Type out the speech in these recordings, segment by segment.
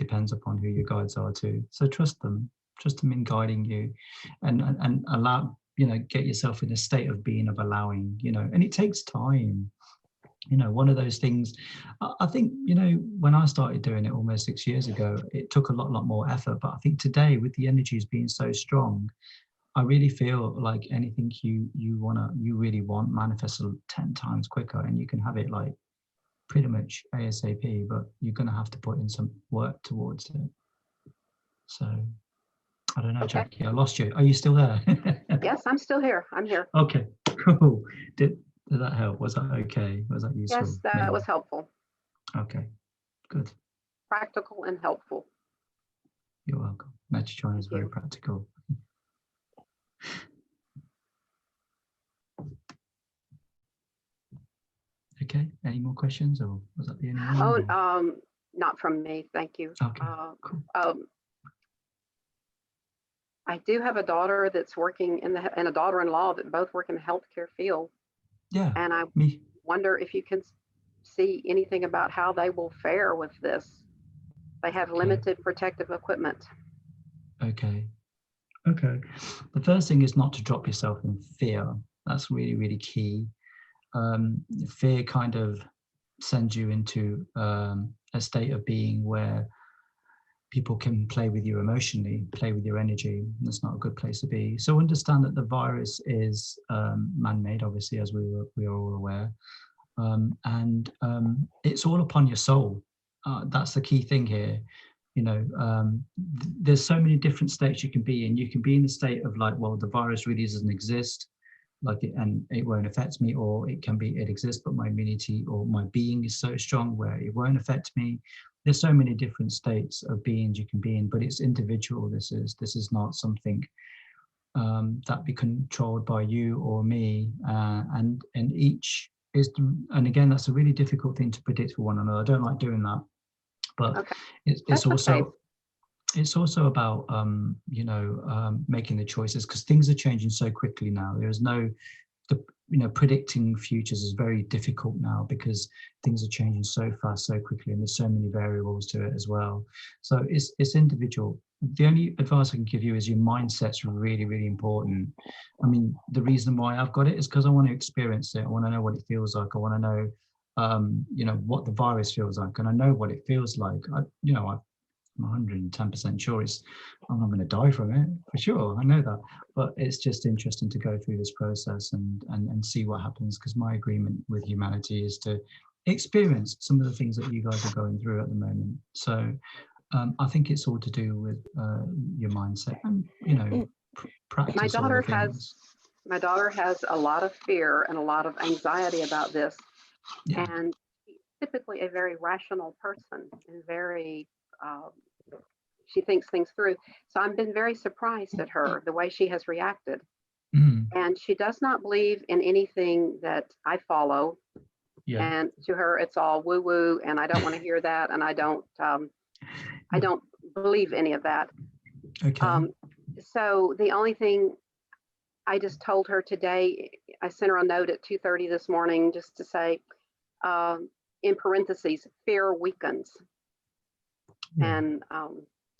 depends upon who your guides are too. So trust them in guiding you, and allow, get yourself in a state of being, of allowing, and it takes time. One of those things, I think, when I started doing it almost 6 years ago, it took a lot more effort. But I think today, with the energies being so strong, I really feel like anything you really want manifests 10 times quicker, and you can have it like pretty much ASAP, but you're going to have to put in some work towards it. So I don't know, Okay. Jackie, I lost you. Are you still there? Yes, I'm still here. I'm here. Okay, cool. Did that help? Was that okay? Was that useful? Yes, that was helpful. Okay, good. Practical and helpful. You're welcome. Metatron is very practical. Okay, any more questions, or was that the only one? Oh, not from me, thank you. Okay, cool. I do have a daughter that's working and a daughter-in-law that both work in the healthcare field. Yeah. And I wonder if you can see anything about how they will fare with this. They have limited protective equipment. Okay. The first thing is not to drop yourself in fear. That's really, really key. Fear kind of sends you into a state of being where people can play with you emotionally, play with your energy. That's not a good place to be. So understand that the virus is man-made, obviously, as we are all aware. And it's all upon your soul. That's the key thing here. There's so many different states you can be in. You can be in the state of like, well, the virus really doesn't exist, and it won't affect me, or it can be, it exists, but my immunity or my being is so strong where it won't affect me. There's so many different states of beings you can be in, but it's individual. This is not something that be controlled by you or me, and each is, and again, that's a really difficult thing to predict for one another. I don't like doing that, but it's also about making the choices, because things are changing so quickly now. There is no, predicting futures is very difficult now, because things are changing so fast, so quickly, and there's so many variables to it as well. So it's individual. The only advice I can give you is your mindset's really, really important. I mean, the reason why I've got it is because I want to experience it. I want to know what it feels like. I want to know, what the virus feels like, and I know what it feels like. I'm 110% sure I'm not going to die from it, for sure. I know that, but it's just interesting to go through this process and see what happens, because my agreement with humanity is to experience some of the things that you guys are going through at the moment. So I think it's all to do with your mindset and practice. My daughter has a lot of fear and a lot of anxiety about this, and she's typically a very rational person and very she thinks things through. So I've been very surprised at her, the way she has reacted. And she does not believe in anything that I follow. And to her, it's all woo woo, and I don't want to hear that, and I don't believe any of that. So the only thing I just told her today, I sent her a note at 2:30 this morning just to say, in parentheses, fear weakens. And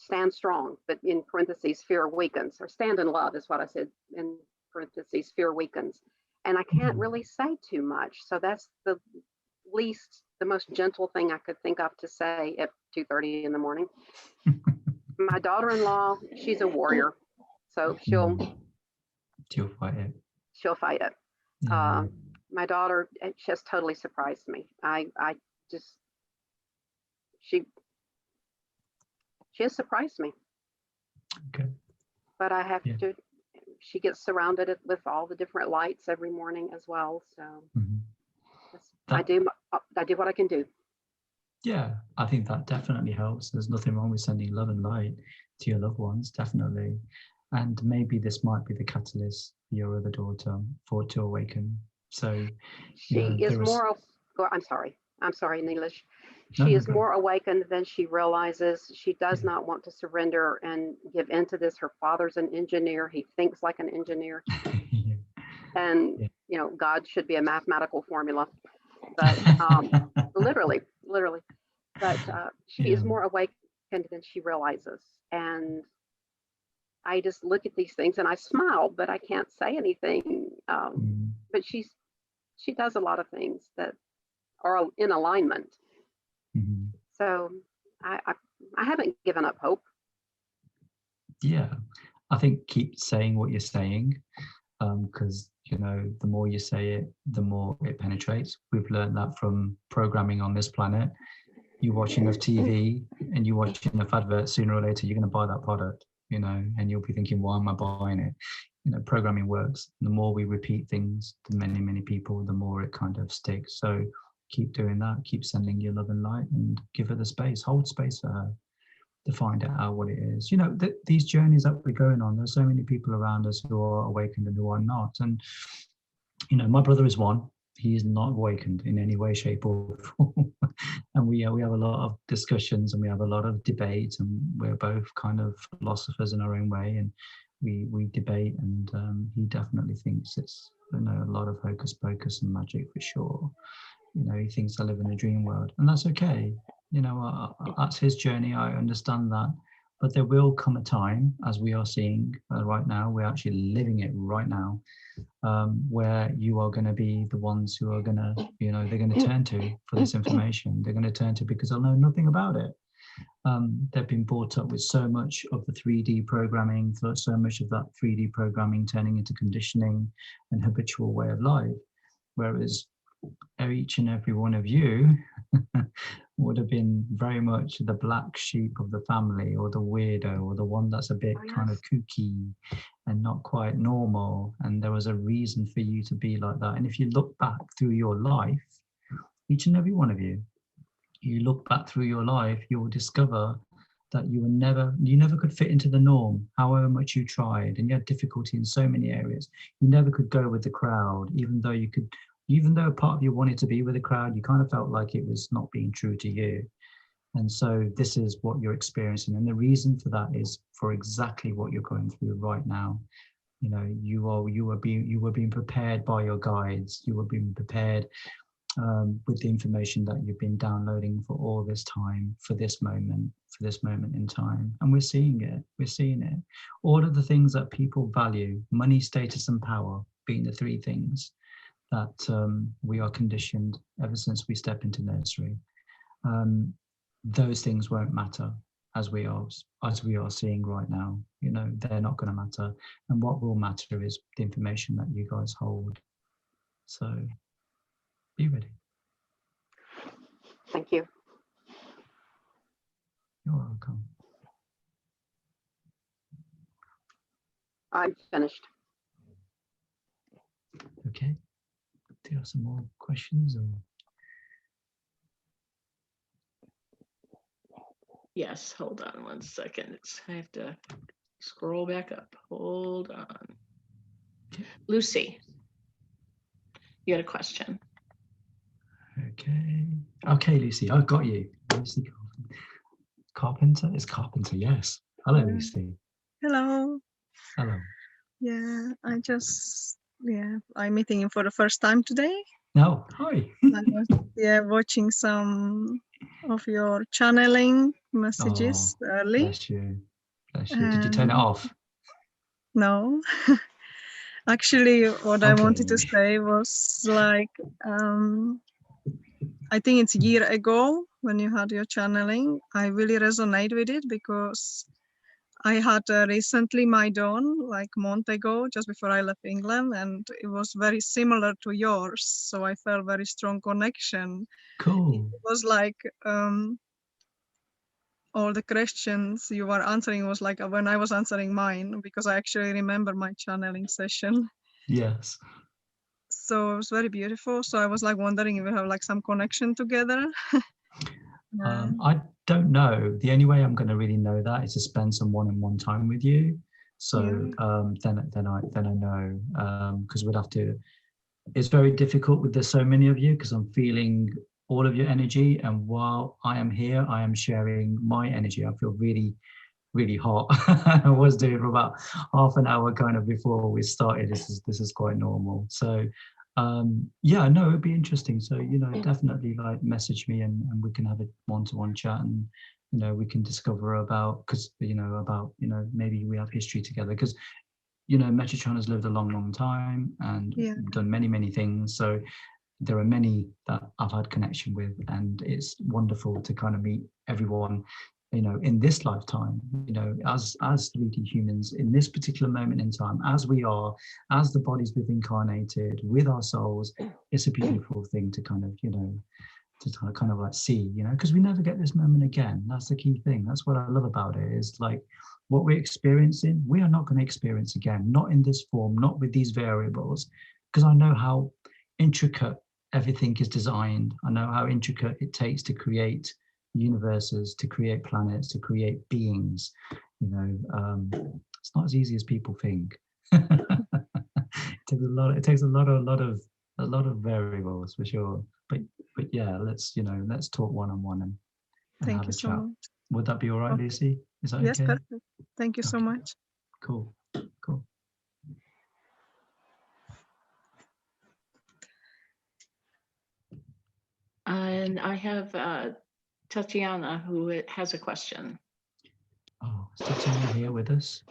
stand strong, but in parentheses, fear weakens, or stand in love is what I said, in parentheses, fear weakens. And I can't really say too much. So that's the most gentle thing I could think of to say at 2:30 in the morning. My daughter-in-law, she's a warrior. So she'll fight it. She'll fight it. My daughter, she has totally surprised me. She has surprised me. Okay. But I have to, she gets surrounded with all the different lights every morning as well. So I do what I can do. Yeah, I think that definitely helps. There's nothing wrong with sending love and light to your loved ones, definitely. And maybe this might be the catalyst for your other daughter to awaken. So she is more, I'm sorry, Nilesh. She is more awakened than she realizes. She does not want to surrender and give into this. Her father's an engineer. He thinks like an engineer. And, God should be a mathematical formula. But literally. But she is more awake. than she realizes. And I just look at these things and I smile, but I can't say anything. But she does a lot of things that are in alignment. So I haven't given up hope. Yeah, I think keep saying what you're saying, because the more you say it, the more it penetrates. We've learned that from programming on this planet. You watch enough TV and you watch enough adverts, sooner or later you're going to buy that product, and you'll be thinking, why am I buying it? Programming works. The more we repeat things to many, many people, the more it kind of sticks. So keep doing that, keep sending your love and light, and give her the space, hold space for her to find out what it is. These journeys that we're going on, there's so many people around us who are awakened and who are not. And my brother is one. He is not awakened in any way, shape, or form. And we have a lot of discussions and we have a lot of debate, and we're both kind of philosophers in our own way, and we debate. And he definitely thinks it's a lot of hocus pocus and magic for sure. He thinks I live in a dream world, and that's okay. That's his journey. I understand that. But there will come a time, as we are seeing right now, we're actually living it right now, where you are going to be the ones who are going to, they're going to turn to for this information. They're going to turn to because they'll know nothing about it. They've been brought up with so much of the 3D programming, so much of that 3D programming turning into conditioning and habitual way of life. Whereas each and every one of you would have been very much the black sheep of the family, or the weirdo, or the one that's a bit kind of kooky and not quite normal. And there was a reason for you to be like that. And if you look back through your life, each and every one of you look back through your life, you will discover that you never could fit into the norm, however much you tried, and you had difficulty in so many areas. You never could go with the crowd, even though part of you wanted to be with the crowd, you kind of felt like it was not being true to you. And so this is what you're experiencing. And the reason for that is for exactly what you're going through right now. You were being prepared by your guides. You were being prepared with the information that you've been downloading for all this time, for this moment in time. And we're seeing it. All of the things that people value, money, status, and power, being the three things that we are conditioned ever since we step into nursery. Those things won't matter as we are seeing right now. They're not going to matter. And what will matter is the information that you guys hold. So be ready. Thank you. You're welcome. I'm finished. Okay. Do you have some more questions? Or? Yes, hold on 1 second. I have to scroll back up. Hold on. Okay. Lucy, you had a question. Okay, Lucy, I've got you. Lucy Carpenter? It's Carpenter, yes. Hello, Lucy. Hello. Hello. Yeah, I'm meeting you for the first time today. No, hi. I was watching some of your channeling messages early. Bless you. Did you turn it off? No. Actually, what I wanted to say was like, I think it's a year ago when you had your channeling, I really resonate with it because I had recently my dawn, like a month ago, just before I left England, and it was very similar to yours. So I felt very strong connection. Cool. It was like all the questions you were answering was like when I was answering mine, because I actually remember my channeling session. Yes. So it was very beautiful. So I was like wondering if we have like some connection together. I don't know. The only way I'm going to really know that is to spend some one-on-one time with you. So then I know, because we'd have to. It's very difficult with there's so many of you because I'm feeling all of your energy, and while I am here, I am sharing my energy. I feel really, really hot. I was doing for about half an hour kind of before we started. This is quite normal. So it'd be interesting. So definitely like message me and we can have a one-to-one chat and you know, we can discover about, because, you know, about, you know, maybe we have history together, because, you know, Metatron has lived a long, long time and Yeah. done many, many things. So there are many that I've had connection with, and it's wonderful to kind of meet everyone, you know, in this lifetime, you know, as 3D humans in this particular moment in time, as we are, as the bodies we've incarnated with our souls. It's a beautiful thing to kind of, you know, to kind of like see, you know, because we never get this moment again. That's the key thing. That's what I love about it, is like what we're experiencing, we are not going to experience again, not in this form, not with these variables, because I know how intricate everything is designed. I know how intricate it takes to create universes, to create planets, to create beings. You know, it's not as easy as people think. It takes a lot of variables for sure. But yeah, let's talk one-on-one and Thank have you a so chat. much. Would that be all right, Okay. Lucy? Is that Yes, okay? perfect. Thank you so Okay. much. Cool. And I have Tatiana who has a question. Oh, is Tatiana here with us?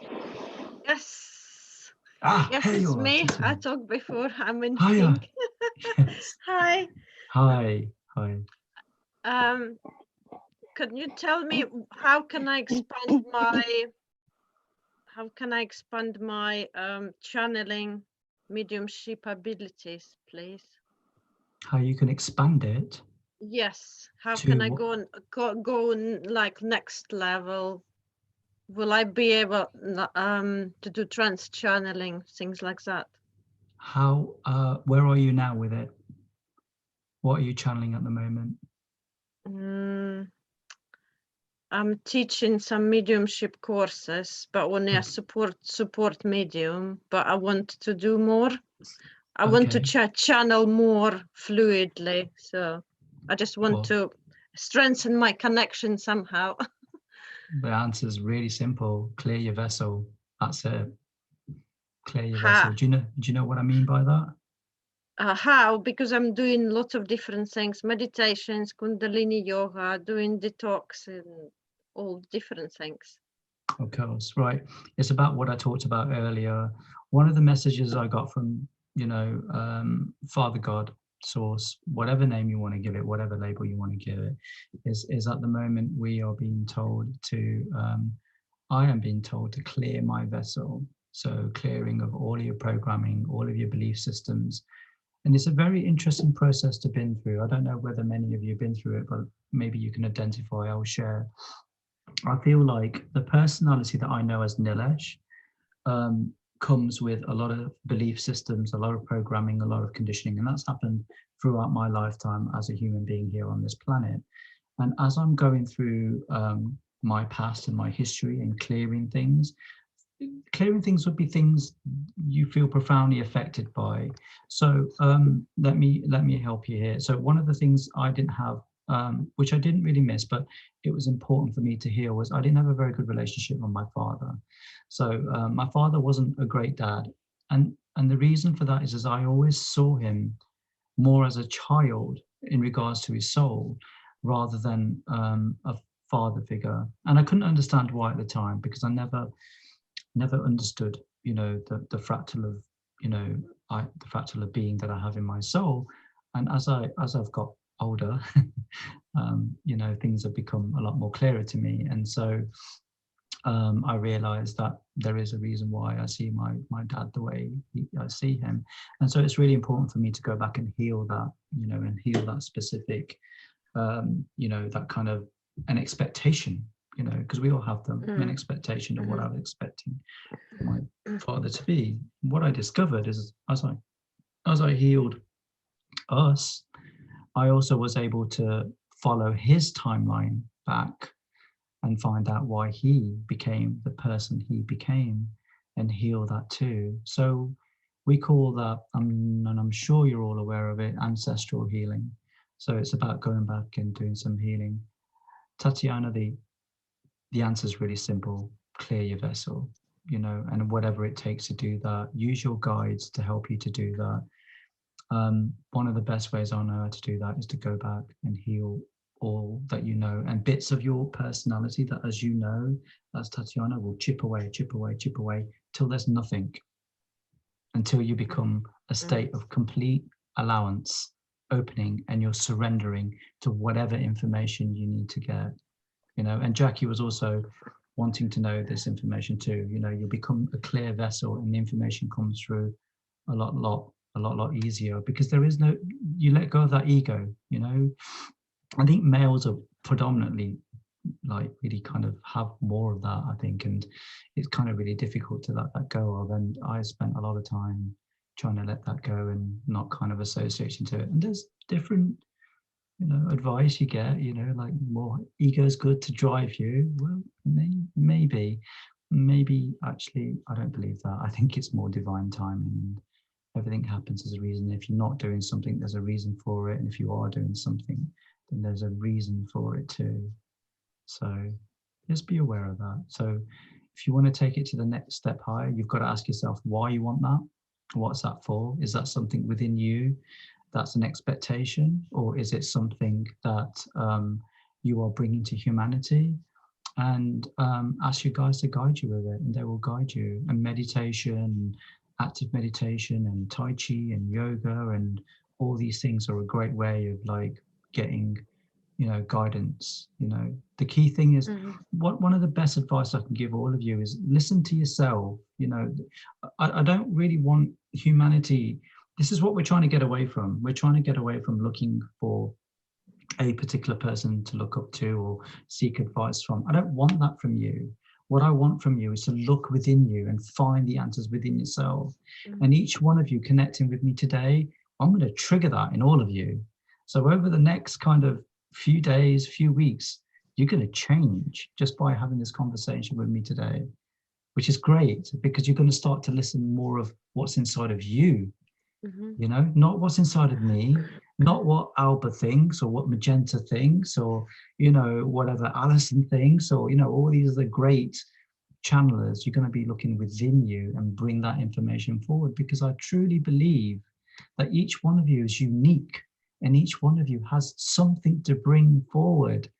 Yes. Ah, Yes, here it's you are, me. I Tatiana. talked before. I'm in Hiya. pink. Yes. Hi. Hi. Can you tell me how can I expand my channeling mediumship abilities, please? How you can expand it Yes. How to can I what? go on like next level? Will I be able to do trance channeling, things like that? How? Where are you now with it? What are you channeling at the moment? I'm teaching some mediumship courses, but only a Okay. support medium. But I want to do more. I want to channel more fluidly. So I just want to strengthen my connection somehow. The answer is really simple. Clear your vessel. That's it. Clear your vessel. How? Do you know what I mean by that? How? Because I'm doing lots of different things: meditations, Kundalini yoga, doing detox, and all different things. Of course, right. It's about what I talked about earlier. One of the messages I got from, Father God, Source, whatever name you want to give it, whatever label you want to give it, is at the moment we are being told to, I am being told to clear my vessel. So clearing of all your programming, all of your belief systems. And it's a very interesting process to been through. I don't know whether many of you have been through it, but maybe you can identify, I'll share. I feel like the personality that I know as Nilesh comes with a lot of belief systems, a lot of programming, a lot of conditioning, and that's happened throughout my lifetime as a human being here on this planet. And as I'm going through my past and my history and clearing things would be things you feel profoundly affected by. So let me help you here. So one of the things I didn't have, which I didn't really miss, but it was important for me to heal, was I didn't have a very good relationship with my father. So my father wasn't a great dad, and the reason for that is I always saw him more as a child in regards to his soul, rather than a father figure. And I couldn't understand why at the time, because I never understood, the fractal of, the fractal of being that I have in my soul. And as I've got older, things have become a lot more clearer to me. And so I realized that there is a reason why I see my dad the way I see him. And so it's really important for me to go back and heal that, and heal that specific, that kind of an expectation, because we all have them, an expectation of what I was expecting my father to be. What I discovered is as I healed us, I also was able to follow his timeline back and find out why he became the person he became, and heal that too. So we call that, and I'm sure you're all aware of it, ancestral healing. So it's about going back and doing some healing. Tatiana, the answer is really simple: clear your vessel, and whatever it takes to do that, use your guides to help you to do that. One of the best ways I know how to do that is to go back and heal all that you know, and bits of your personality that, as you know, as Tatiana, will chip away, chip away, chip away, till there's nothing, until you become a state of complete allowance, opening, and you're surrendering to whatever information you need to get, you know. And Jackie was also wanting to know this information too. You know, you'll become a clear vessel, and the information comes through a lot easier, because there is no, you let go of that ego, you know. I think males are predominantly like really kind of have more of that, I think, and it's kind of really difficult to let that go of. And I spent a lot of time trying to let that go and not kind of associating to it. And there's different, you know, advice you get, you know, like more ego is good to drive you. Well, maybe actually, I don't believe that. I think it's more divine timing. Everything happens as a reason. If you're not doing something, there's a reason for it. And if you are doing something, then there's a reason for it too. So just be aware of that. So if you want to take it to the next step higher, you've got to ask yourself why you want that. What's that for? Is that something within you that's an expectation, or is it something that you are bringing to humanity? And ask your guides to guide you with it, and they will guide you. And meditation, active meditation, and Tai Chi and yoga and all these things are a great way of like getting, you know, guidance. You know, the key thing is, one of the best advice I can give all of you is listen to yourself. You know, I don't really want humanity. This is what we're trying to get away from. We're trying to get away from looking for a particular person to look up to or seek advice from. I don't want that from you. What I want from you is to look within you and find the answers within yourself. And each one of you connecting with me today, I'm going to trigger that in all of you. So over the next kind of few days, few weeks, you're going to change just by having this conversation with me today, which is great, because you're going to start to listen more of what's inside of you. You know, not what's inside of me, not what Alba thinks or what Magenta thinks, or, you know, whatever Alison thinks, or, you know, all these are the great channelers. You're going to be looking within you and bring that information forward, because I truly believe that each one of you is unique, and each one of you has something to bring forward.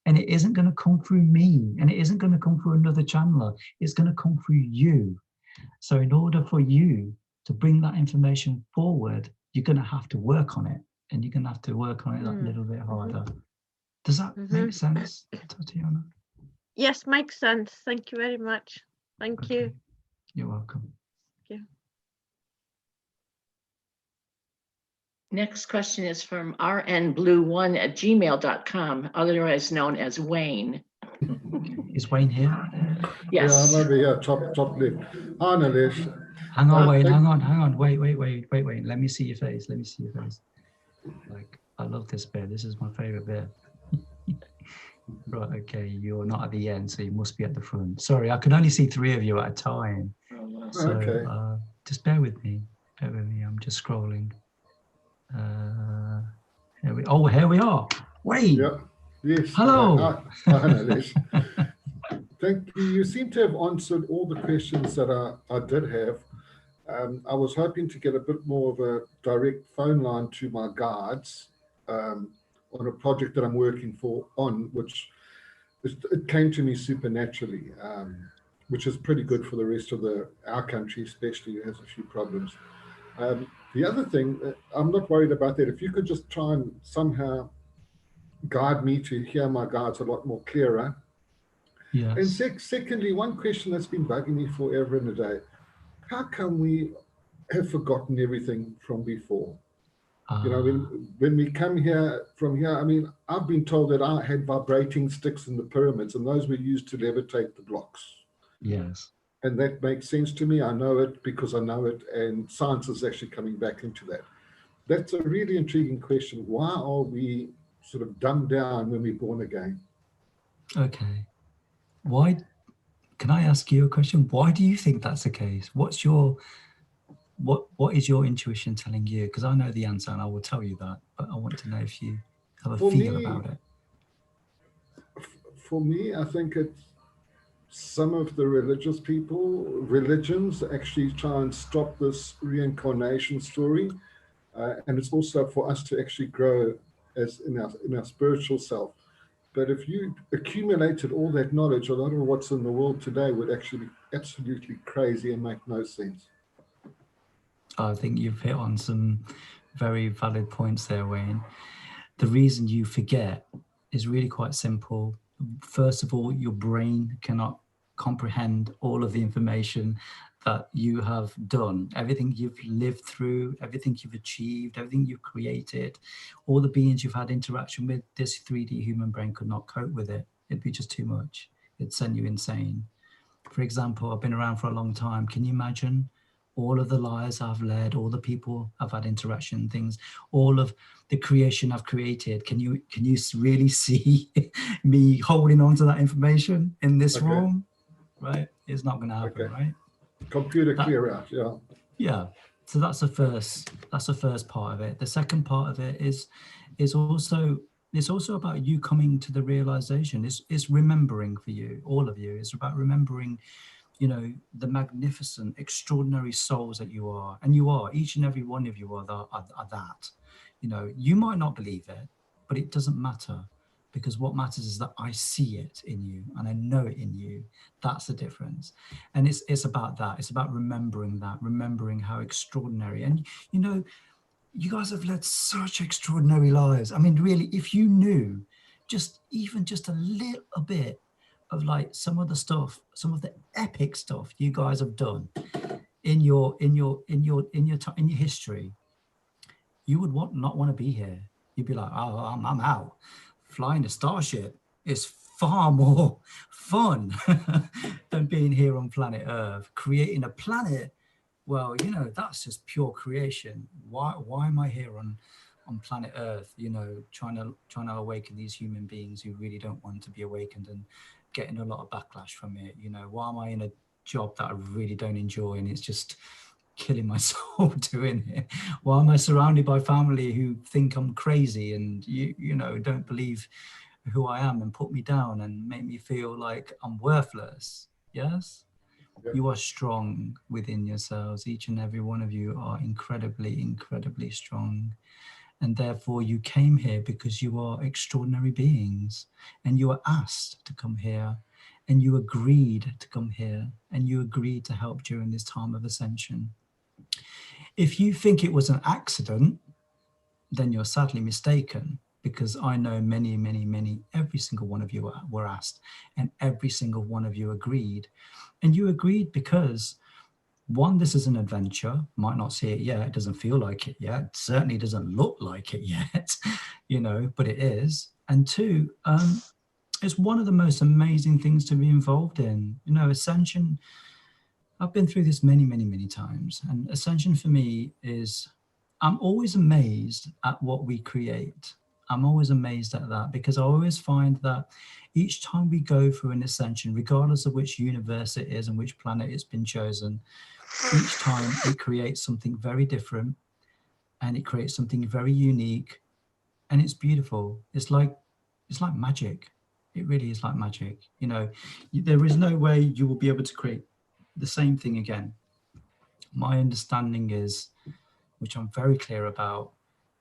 And it isn't going to come through me, and it isn't going to come through another channeler. It's going to come through you. So in order for you to bring that information forward, you're going to have to work on it, and you're going to have to work on it a little bit harder. Does that make sense, Tatiana? Yes, makes sense. Thank you very much. Thank you. You're welcome. Thank you. Next question is from rnblue1@gmail.com, otherwise known as Wayne. Is Wayne here? Yes. Yeah, I'm over here, top left. Hi, Nilesh. Hang on, Wayne, hang on. Wait. Let me see your face. Like, I love this bit. This is my favorite bit. Right, okay, you're not at the end, so you must be at the front. Sorry, I can only see 3 of you at a time. So Okay. Just bear with me. I'm just scrolling. Here we are. Wayne. Yeah. Yes. Hello. Hi, Nilesh. Thank you. You seem to have answered all the questions that I did have. I was hoping to get a bit more of a direct phone line to my guides on a project that I'm working on, which it came to me supernaturally, which is pretty good for the rest of our country, especially, who has a few problems. The other thing, I'm not worried about that. If you could just try and somehow guide me to hear my guides a lot more clearer. Yes. And secondly, one question that's been bugging me forever and a day: how come we have forgotten everything from before? You know, when we come from here, I mean, I've been told that I had vibrating sticks in the pyramids, and those were used to levitate the blocks. Yes. And that makes sense to me. I know it because I know it, and science is actually coming back into that. That's a really intriguing question. Why are we sort of dumbed down when we're born again? Okay. Why? Can I ask you a question? Why do you think that's the case? What is your intuition telling you? Because I know the answer, and I will tell you that, but I want to know if you have a feel about it. For me, I think it's some of the religions actually try and stop this reincarnation story. And it's also for us to actually grow as in our spiritual self. But if you accumulated all that knowledge, a lot of what's in the world today would actually be absolutely crazy and make no sense. I think you've hit on some very valid points there, Wayne. The reason you forget is really quite simple. First of all, your brain cannot comprehend all of the information that you have done, everything you've lived through, everything you've achieved, everything you've created, all the beings you've had interaction with. This 3D human brain could not cope with it. It'd be just too much. It'd send you insane. For example, I've been around for a long time. Can you imagine all of the lives I've led, all the people I've had interaction, things, all of the creation I've created? Can you really see me holding on to that information in this room? Right? It's not going to happen, right? Computer clear out, yeah. Yeah. So that's the first part of it. The second part of it is also, it's also about you coming to the realization. It's remembering for you, all of you. It's about remembering, you know, the magnificent, extraordinary souls that you are. And you are, each and every one of you are that. You know, you might not believe it, but it doesn't matter, because what matters is that I see it in you and I know it in you. That's the difference. And it's about that. It's about remembering that, remembering how extraordinary. And, you know, you guys have led such extraordinary lives. I mean, really, if you knew even just a little bit of like some of the stuff, some of the epic stuff you guys have done in your history, you would not want to be here. You'd be like, oh, I'm out. Flying a starship is far more fun than being here on planet Earth. Creating a planet, well, you know, that's just pure creation. Why am I here on planet Earth, you know, trying to awaken these human beings who really don't want to be awakened and getting a lot of backlash from it? You know, why am I in a job that I really don't enjoy and it's just killing my soul doing it? Why am I surrounded by family who think I'm crazy and you know, don't believe who I am and put me down and make me feel like I'm worthless? Yes? Yep. You are strong within yourselves. Each and every one of you are incredibly, incredibly strong. And therefore you came here because you are extraordinary beings and you were asked to come here and you agreed to come here and you agreed to help during this time of ascension. If you think it was an accident, then you're sadly mistaken, because I know many, many, many, every single one of you were asked and every single one of you agreed. And you agreed because, one, this is an adventure. Might not see it yet. It doesn't feel like it yet. It certainly doesn't look like it yet, you know, but it is. And two, it's one of the most amazing things to be involved in. You know, ascension, I've been through this many, many, many times. And ascension for me is, I'm always amazed at what we create. I'm always amazed at that, because I always find that each time we go through an ascension, regardless of which universe it is and which planet it's been chosen, each time it creates something very different and it creates something very unique, and it's beautiful. It's like magic. It really is like magic. You know, there is no way you will be able to create the same thing again. My understanding is, which I'm very clear about,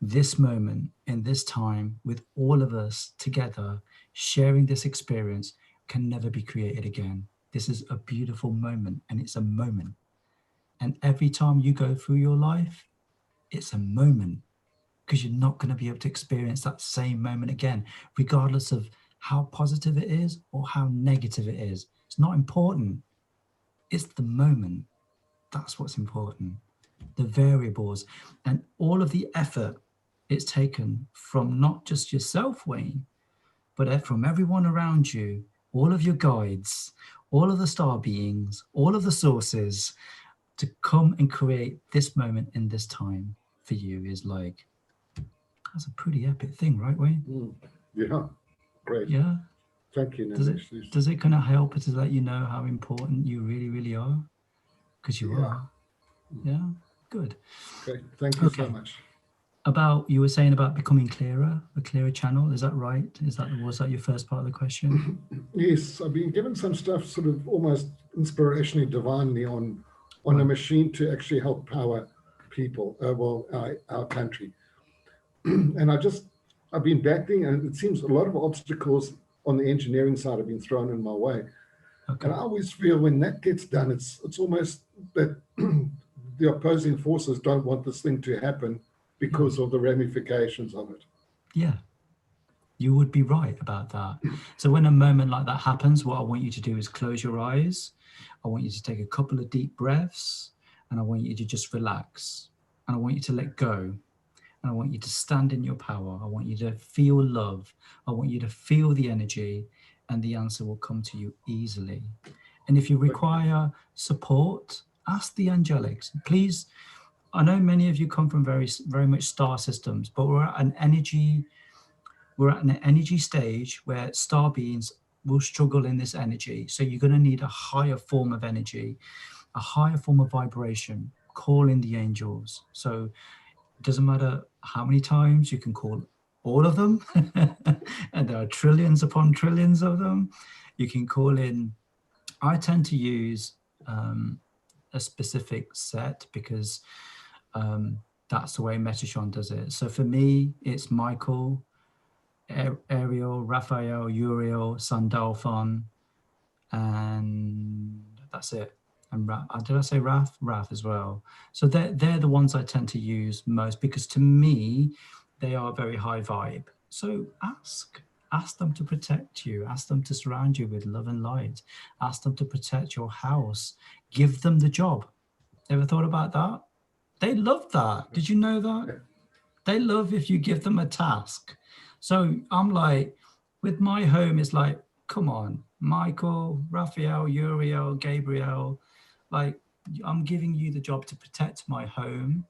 this moment in this time with all of us together sharing this experience can never be created again. This is a beautiful moment, and it's a moment. And every time you go through your life, it's a moment, because you're not going to be able to experience that same moment again, regardless of how positive it is or how negative it is. It's not important. It's the moment. That's what's important. The variables and all of the effort it's taken from not just yourself, Wayne, but from everyone around you, all of your guides, all of the star beings, all of the sources, to come and create this moment in this time for you is like, that's a pretty epic thing, right, Wayne? Yeah, great. Yeah. Thank you, Nilesh. Does it kind of help to let you know how important you really, really are? Because you are. Yeah, good. Okay, thank you so much. You were saying about becoming clearer, a clearer channel, is that right? Was that your first part of the question? Yes, I've been given some stuff sort of almost inspirationally, divinely on a machine to actually help power people, our country. And I just I've been battling, and it seems a lot of obstacles on the engineering side have been thrown in my way. Okay. And I always feel when that gets done, it's almost that the opposing forces don't want this thing to happen because of the ramifications of it. Yeah, you would be right about that. So when a moment like that happens, what I want you to do is close your eyes. I want you to take a couple of deep breaths, and I want you to just relax. And I want you to let go. And I want you to stand in your power. I want you to feel love. I want you to feel the energy, and the answer will come to you easily. And if you require support, ask the angelics. Please, I know many of you come from very much star systems, but we're at an energy stage where star beings will struggle in this energy. So you're going to need a higher form of energy, a higher form of vibration. Call in the angels. So it doesn't matter how many times, you can call all of them. And there are trillions upon trillions of them. You can call in. I tend to use a specific set because that's the way Metatron does it. So for me, it's Michael, Ariel, Raphael, Uriel, Sandalphon, and that's it. And did I say Raph? Raph as well. So they're the ones I tend to use most, because to me, they are very high vibe. So ask them to protect you. Ask them to surround you with love and light. Ask them to protect your house. Give them the job. Ever thought about that? They love that. Did you know that? They love if you give them a task. So I'm like, with my home, it's like, come on, Michael, Raphael, Uriel, Gabriel, like, I'm giving you the job to protect my home.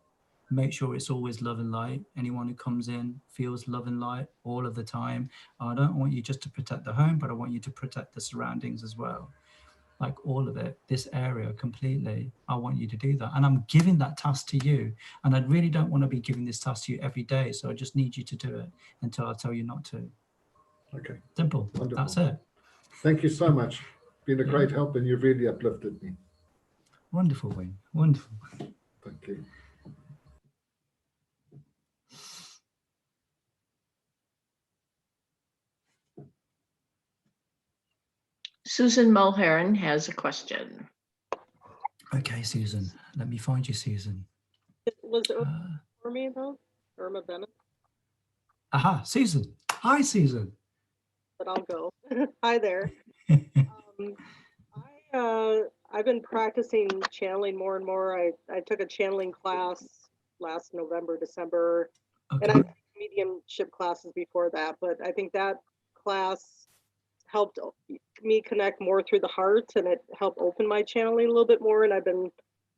Make sure it's always love and light. Anyone who comes in feels love and light all of the time. I don't want you just to protect the home, but I want you to protect the surroundings as well. Like all of it, this area completely. I want you to do that. And I'm giving that task to you. And I really don't want to be giving this task to you every day. So I just need you to do it until I tell you not to. Okay. Simple. Wonderful. That's it. Thank you so much. Been a great help, and you've really uplifted me. Wonderful, Wayne. Wonderful. Thank you. Susan Mulheron has a question. Okay, Susan. Let me find you, Susan. Was it for me though? Irma Bennett? Aha, Susan. Hi, Susan. But I'll go. Hi there. I've been practicing channeling more and more. I took a channeling class last November, December, Okay. and I've taken mediumship classes before that, but I think that class helped me connect more through the heart, and it helped open my channeling a little bit more. And I've been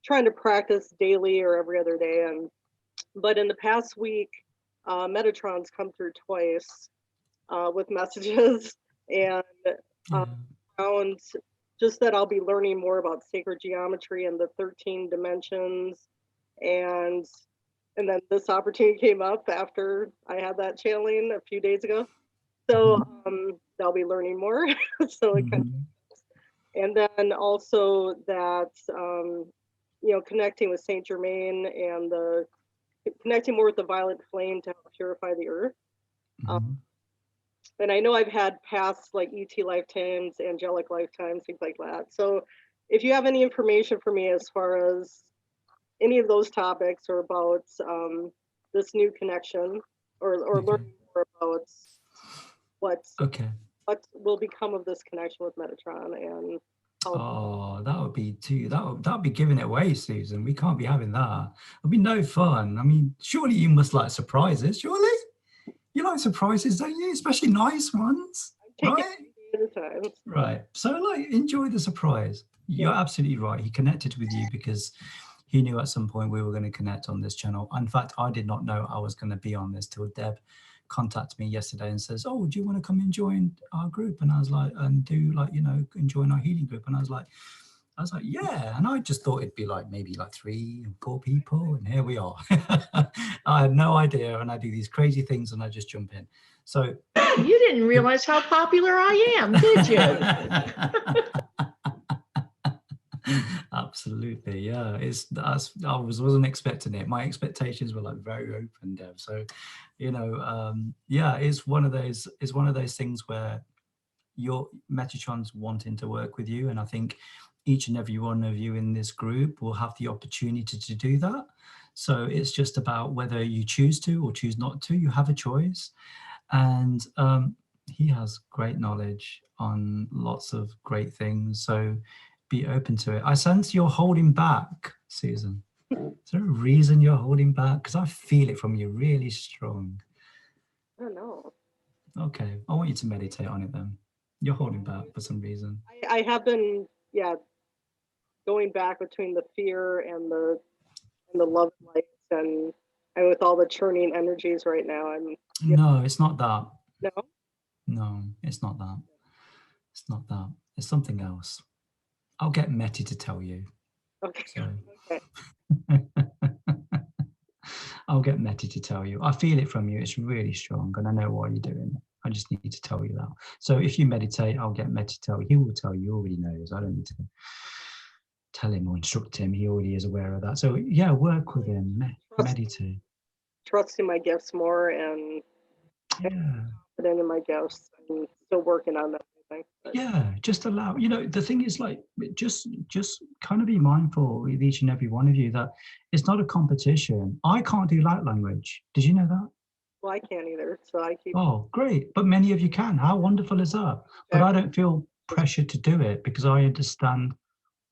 trying to practice daily or every other day. But in the past week, Metatron's come through twice with messages, and found just that I'll be learning more about sacred geometry and the 13 dimensions. And then this opportunity came up after I had that channeling a few days ago. So I'll be learning more. So it kind of, and then also that connecting with Saint Germain and connecting more with the violet flame to help purify the earth. And I know I've had past like ET lifetimes, angelic lifetimes, things like that. So if you have any information for me as far as any of those topics, or about this new connection, or learning more about what will become of this connection with Metatron, and how that would be that would be giving it away, Susan. We can't be having that. It'll be no fun. I mean, surely you must like surprises, surely? You like surprises, don't you? Especially nice ones, right? Right. So like, enjoy the surprise. You're absolutely right. He connected with you because he knew at some point we were going to connect on this channel. In fact, I did not know I was going to be on this till Deb contacted me yesterday and says, "Oh, do you want to come and join our group?" And I was like, and join our healing group. And I was like, yeah. And I just thought it'd be like maybe like 3 or 4 people, and here we are. I had no idea, and I do these crazy things and I just jump in. So you didn't realize how popular I am, did you? Absolutely. Absolutely, yeah. Wasn't expecting it. My expectations were like very open, Deb. So, yeah, it's one of those things where your Metatron's wanting to work with you, and I think each and every one of you in this group will have the opportunity to do that. So it's just about whether you choose to or choose not to. You have a choice, and he has great knowledge on lots of great things. So be open to it. I sense you're holding back, Susan. Is there a reason you're holding back? Because I feel it from you really strong. I don't know. Okay, I want you to meditate on it then. You're holding back for some reason. I have been, going back between the fear and the love lights, and with all the churning energies right now. No, it's not that. No? No, it's not that. It's not that. It's something else. I'll get Meti to tell you. Okay. So. Okay. I'll get Meti to tell you. I feel it from you. It's really strong, and I know why you're doing it. I just need to tell you that. So if you meditate, I'll get Meti to tell you. He will tell you. He already knows. I don't need to tell him or instruct him. He already is aware of that. So yeah, work with him. Meditate. Trusting my gifts more and confident in my gifts, and still working on that. Yeah, just allow, the thing is, like, just kind of be mindful with each and every one of you that it's not a competition. I can't do light language. Did you know that? Well, I can't either, so I keep. Oh, great. But many of you can. How wonderful is that? But I don't feel pressured to do it because I understand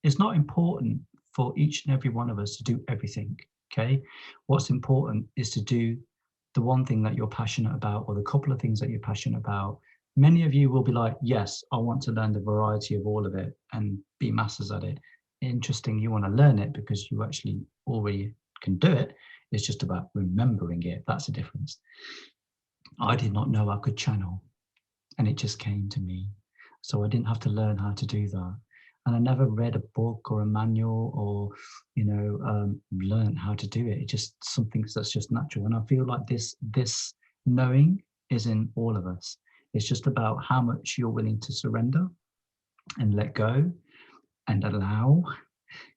it's not important for each and every one of us to do everything, okay? What's important is to do the one thing that you're passionate about, or the couple of things that you're passionate about. Many of you will be like, yes, I want to learn the variety of all of it and be masters at it. Interesting, you want to learn it because you actually already can do it. It's just about remembering it. That's the difference. I did not know I could channel, and it just came to me. So I didn't have to learn how to do that. And I never read a book or a manual or, learn how to do it. It's just something that's just natural. And I feel like this knowing is in all of us. It's just about how much you're willing to surrender and let go and allow,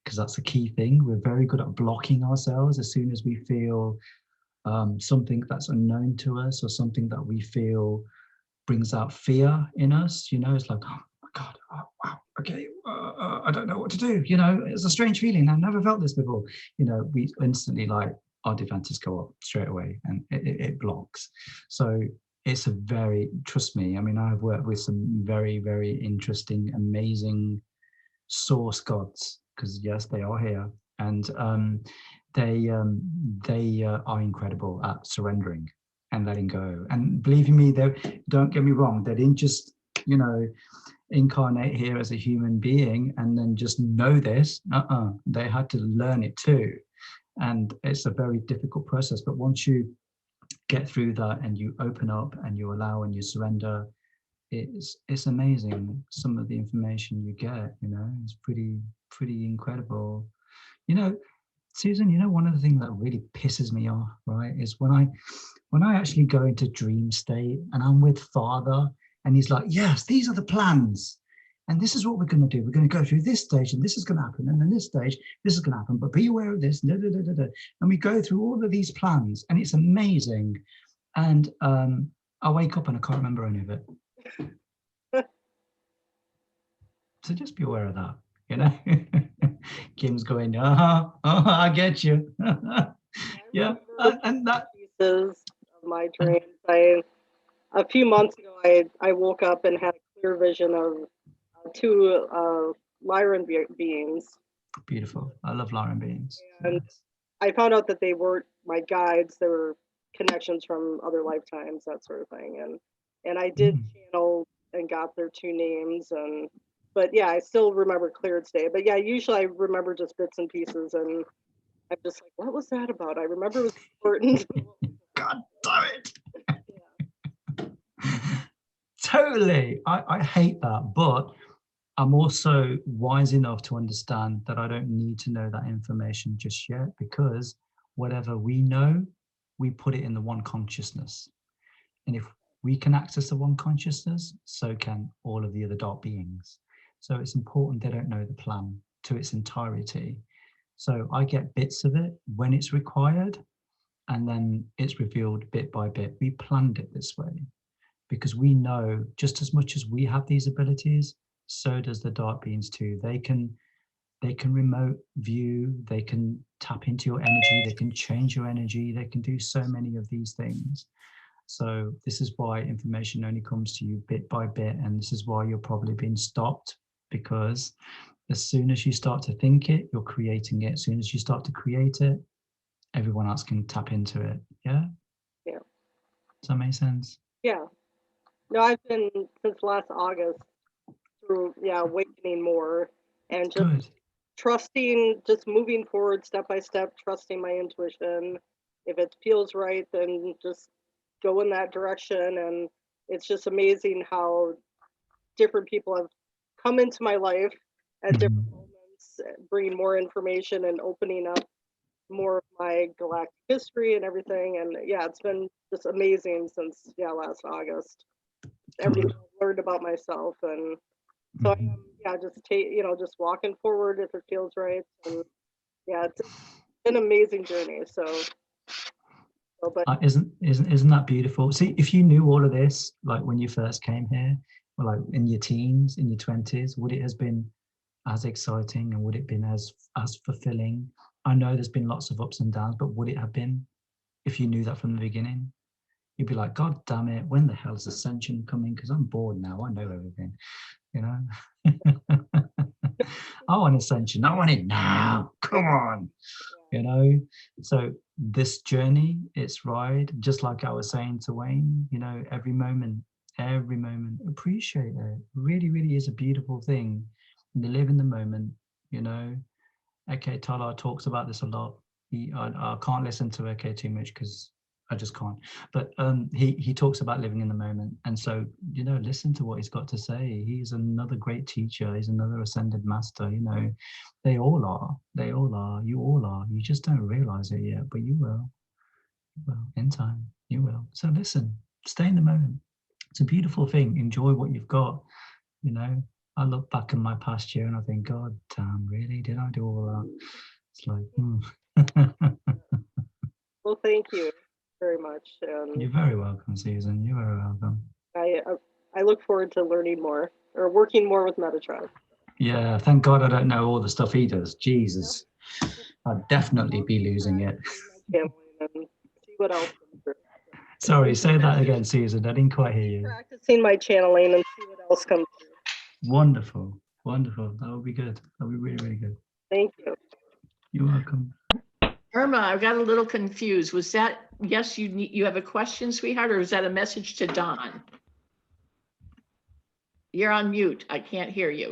because that's the key thing. We're very good at blocking ourselves as soon as we feel something that's unknown to us, or something that we feel brings out fear in us. It's like, oh my God, oh, wow, okay, I don't know what to do. It's a strange feeling. I've never felt this before. We instantly, like, our defenses go up straight away, and it blocks. So it's trust me, I mean, I've worked with some very, very interesting, amazing source gods, because yes, they are here, and they are incredible at surrendering and letting go. And believe me, don't get me wrong, they didn't just incarnate here as a human being and then just know this. They had to learn it too, and it's a very difficult process. But once you get through that and you open up and you allow and you surrender, it's amazing some of the information you get. It's pretty incredible. Susan, one of the things that really pisses me off, right, is when I actually go into dream state and I'm with Father, and he's like, yes, these are the plans, and this is what we're going to do. We're going to go through this stage, and this is going to happen, and then this stage, this is going to happen, but be aware of this, and we go through all of these plans, and it's amazing. And I wake up and I can't remember any of it. So just be aware of that, Kim's going, I get you. Yeah, and that pieces of my dreams. A few months ago, I woke up and had a clear vision of two Lyran beings. Beautiful. I love Lyran beings. And I found out that they weren't my guides. They were connections from other lifetimes, that sort of thing. And I did channel and got their two names. But yeah, I still remember clear as day. But yeah, usually I remember just bits and pieces, and I'm just like, what was that about? I remember it was important. God damn it. Totally. I hate that, but I'm also wise enough to understand that I don't need to know that information just yet, because whatever we know, we put it in the one consciousness. And if we can access the one consciousness, so can all of the other dark beings. So it's important they don't know the plan to its entirety. So I get bits of it when it's required, and then it's revealed bit by bit. We planned it this way because we know just as much as we have these abilities, so does the dark beings too. They can remote view, they can tap into your energy, they can change your energy, they can do so many of these things. So this is why information only comes to you bit by bit, and this is why you're probably being stopped, because as soon as you start to think it, you're creating it. As soon as you start to create it, everyone else can tap into it. Yeah? Yeah. Does that make sense? Yeah. No, I've been since last August through, awakening more and just Good. trusting, just moving forward step by step, trusting my intuition. If it feels right, then just go in that direction. And it's just amazing how different people have come into my life at different moments, bringing more information and opening up more of my galactic history and everything. And yeah, it's been just amazing since last August. Everything I've learned about myself, and so I am just walking forward if it feels right. And yeah, it's been an amazing journey. But Isn't that beautiful? See, if you knew all of this, like when you first came here, or like in your teens, in your 20s, would it have been as exciting, and would it have been as fulfilling? I know there's been lots of ups and downs, but would it have been if you knew that from the beginning? You'd be like, God damn it, when the hell is Ascension coming? Because I'm bored now. I know everything, you know. I want Ascension. I want it now. Come on, you know. So this journey, it's ride, just like I was saying to Wayne, you know, every moment, appreciate it. Really, really is a beautiful thing. You live in the moment, you know. Okay, Tala talks about this a lot. I can't listen to OK too much because I just can't. But he talks about living in the moment. And so, you know, listen to what he's got to say. He's another great teacher. He's another ascended master, you know. They all are. They all are. You all are. You just don't realize it yet, but you will. Well, in time, you will. So listen, stay in the moment. It's a beautiful thing. Enjoy what you've got, you know. I look back in my past year and I think, God damn, really? Did I do all that? It's like, Well, thank you very much. You're very welcome, Susan. You're very welcome. I look forward to learning more or working more with Metatron. Yeah, thank God I don't know all the stuff he does. Jesus, I'd definitely be losing it. And see what else comes through. Sorry, say that again, Susan. I didn't quite hear you. Practicing my channeling and see what else comes through. Wonderful, wonderful. That would be good. That would be really, really good. Thank you. You're welcome. Irma, I got a little confused. Was that, yes, you have a question, sweetheart, or is that a message to Don? You're on mute. I can't hear you.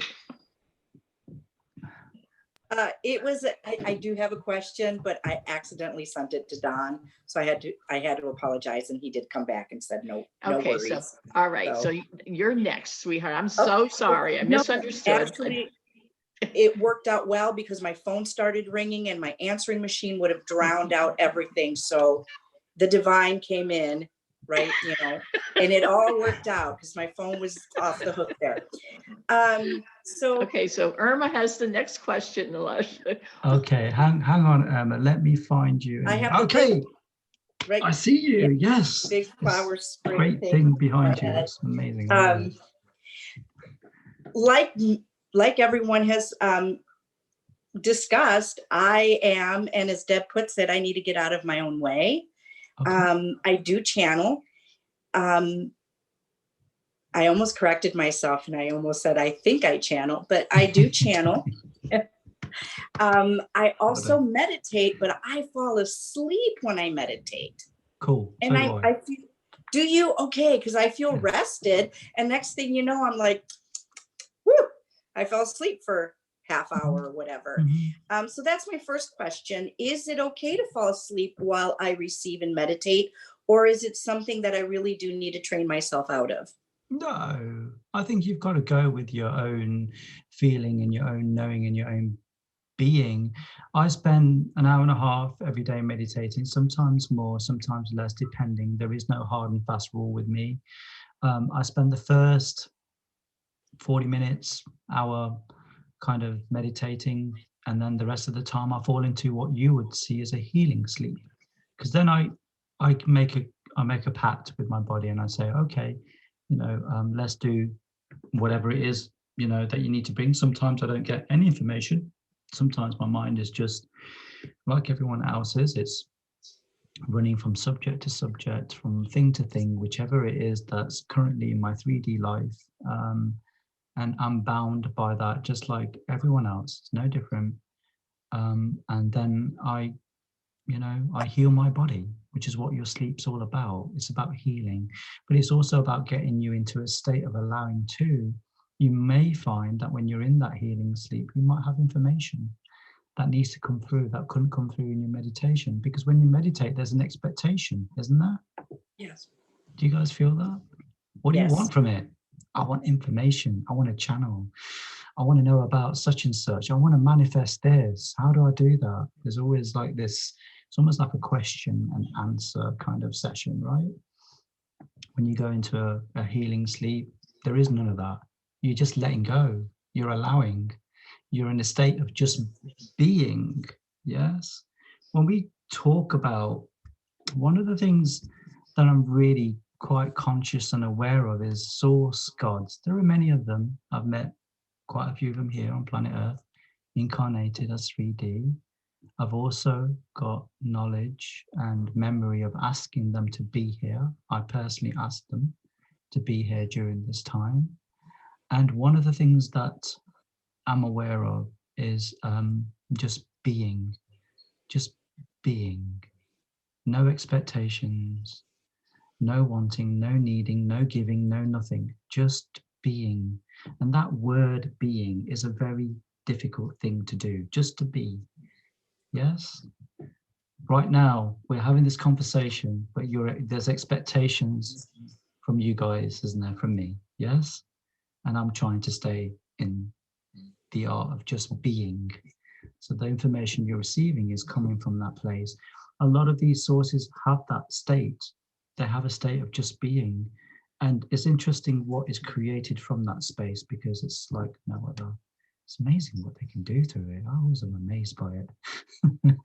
It was, I do have a question, but I accidentally sent it to Don. So I had to apologize, and he did come back and said, no Okay, worries. so, all right. So you're next, sweetheart. I'm so sorry. I misunderstood. Actually, it worked out well because my phone started ringing and my answering machine would have drowned out everything. So the divine came in, right, you know, and it all worked out because my phone was off the hook there. Okay, so Irma has the next question, Nilesh. Okay, hang on, Irma. Let me find you. I have okay. Right. I see you. Yeah. Yes. Big flower spring great thing behind you. Head. That's amazing. Like everyone has discussed, I am, and as Deb puts it, I need to get out of my own way. Okay. I do channel. I almost corrected myself and I almost said, I think I channel, but I do channel. I also meditate, but I fall asleep when I meditate. Cool. And so I feel, do you? Okay, because I feel rested. And next thing you know, I'm like, whoo, I fell asleep for half hour or whatever. Mm-hmm. So that's my first question. Is it okay to fall asleep while I receive and meditate? Or is it something that I really do need to train myself out of? No, I think you've got to go with your own feeling and your own knowing and your own being. I spend an hour and a half every day meditating, sometimes more, sometimes less, depending. There is no hard and fast rule with me. I spend the first 40 minutes, hour kind of meditating, And then the rest of the time I fall into what you would see as a healing sleep. Because then I make a pact with my body and I say, okay, let's do whatever it is, that you need to bring. Sometimes I don't get any information. Sometimes my mind is just like everyone else's. It's running from subject to subject, from thing to thing, whichever it is that's currently in my 3D life. And I'm bound by that, just like everyone else. It's no different. And then I heal my body, which is what your sleep's all about. It's about healing, but it's also about getting you into a state of allowing too. You may find that when you're in that healing sleep, you might have information that needs to come through that couldn't come through in your meditation. Because when you meditate, there's an expectation, isn't there? Yes. Do you guys feel that? What do Yes. you want from it? I want information. I want to channel. I want to know about such and such. I want to manifest this. How do I do that? There's always like this, it's almost like a question and answer kind of session, right? When you go into a healing sleep, there is none of that. You're just letting go. You're allowing. You're in a state of just being. Yes. When we talk about, one of the things that I'm really quite conscious and aware of is source gods. There are many of them. I've met quite a few of them here on planet Earth, incarnated as 3D. I've also got knowledge and memory of asking them to be here. I personally asked them to be here during this time. And one of the things that I'm aware of is just being. No expectations, no wanting, no needing, no giving, no nothing, just being. And that word being is a very difficult thing to do, just to be. Yes? Right now, we're having this conversation, but there's expectations from you guys, isn't there, from me? Yes? And I'm trying to stay in the art of just being. So the information you're receiving is coming from that place. A lot of these sources have that state. They have a state of just being. And it's interesting what is created from that space, because it's like no other. It's amazing what they can do through it. I always am amazed by it.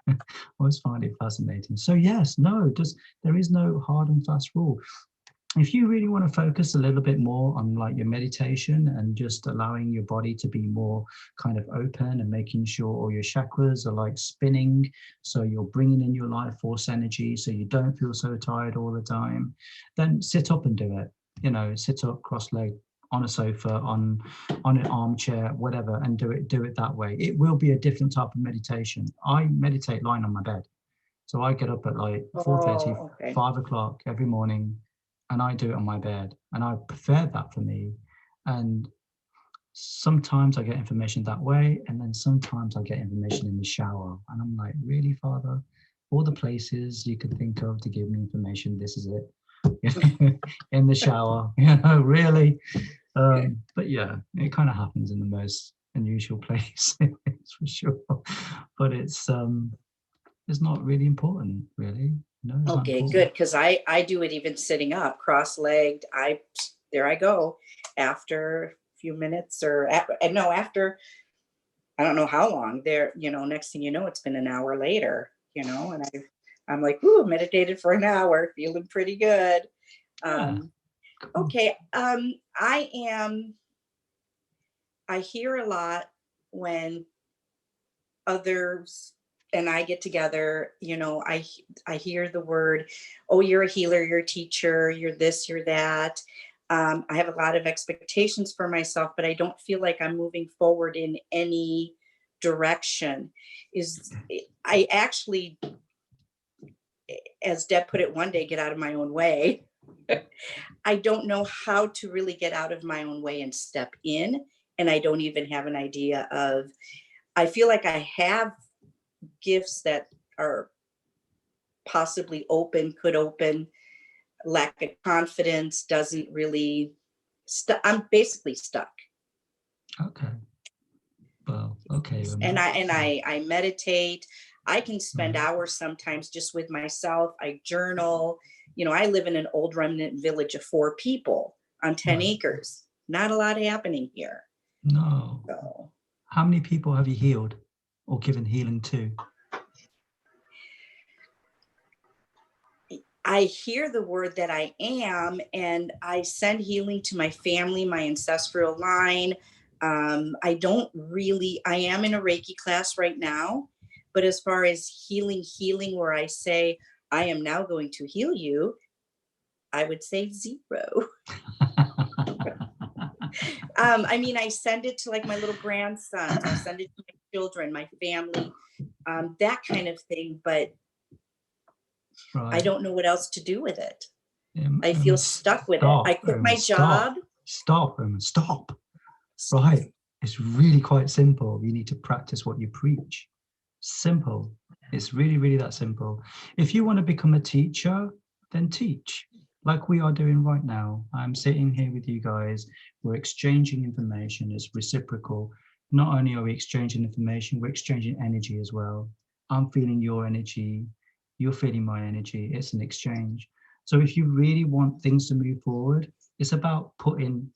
I always find it fascinating. So yes, no, there is no hard and fast rule. If you really want to focus a little bit more on like your meditation and just allowing your body to be more kind of open and making sure all your chakras are like spinning, so you're bringing in your life force energy so you don't feel so tired all the time, then sit up and do it. Sit up, cross-legged, on a sofa, on an armchair, whatever, and do it that way. It will be a different type of meditation. I meditate lying on my bed. So I get up at like 4:30, 5 o'clock every morning, and I do it on my bed. And I prefer that for me. And sometimes I get information that way, and then sometimes I get information in the shower. And I'm like, really, Father? All the places you could think of to give me information, this is it. In the shower, really. But yeah, it kind of happens in the most unusual place, for sure. But it's not really important, really. No. Okay, good, because I do it even sitting up, cross-legged. There I go. After a few minutes, after I don't know how long. There, next thing you know, it's been an hour later. And I'm like, ooh, meditated for an hour, feeling pretty good. Okay. I hear a lot when others and I get together, I hear the word, oh, you're a healer, you're a teacher, you're this, you're that. I have a lot of expectations for myself, but I don't feel like I'm moving forward in any direction. I actually, as Deb put it one day, get out of my own way. I don't know how to really get out of my own way and step in. And I don't even have an idea of, I feel like I have gifts that are possibly could open. Lack of confidence doesn't really, I'm basically stuck. Okay. Well, okay. And I meditate. I can spend hours sometimes just with myself. I journal. I live in an old remnant village of 4 people on 10 acres. Not a lot happening here. No. So. How many people have you healed? or given healing to? I hear the word that I am, and I send healing to my family, my ancestral line. I am in a Reiki class right now, but as far as healing where I say, I am now going to heal you, I would say 0. I mean, I send it to like my little grandsons, I'll send it to my children, my family, that kind of thing, but Right. I don't know what else to do with it. I feel stuck with it. I quit my job. Stop. Right. It's really quite simple. You need to practice what you preach. Simple. It's really, really that simple. If you want to become a teacher, then teach. Like we are doing right now. I'm sitting here with you guys. We're exchanging information. It's reciprocal. Not only are we exchanging information, we're exchanging energy as well. I'm feeling your energy. You're feeling my energy. It's an exchange. So if you really want things to move forward, it's about putting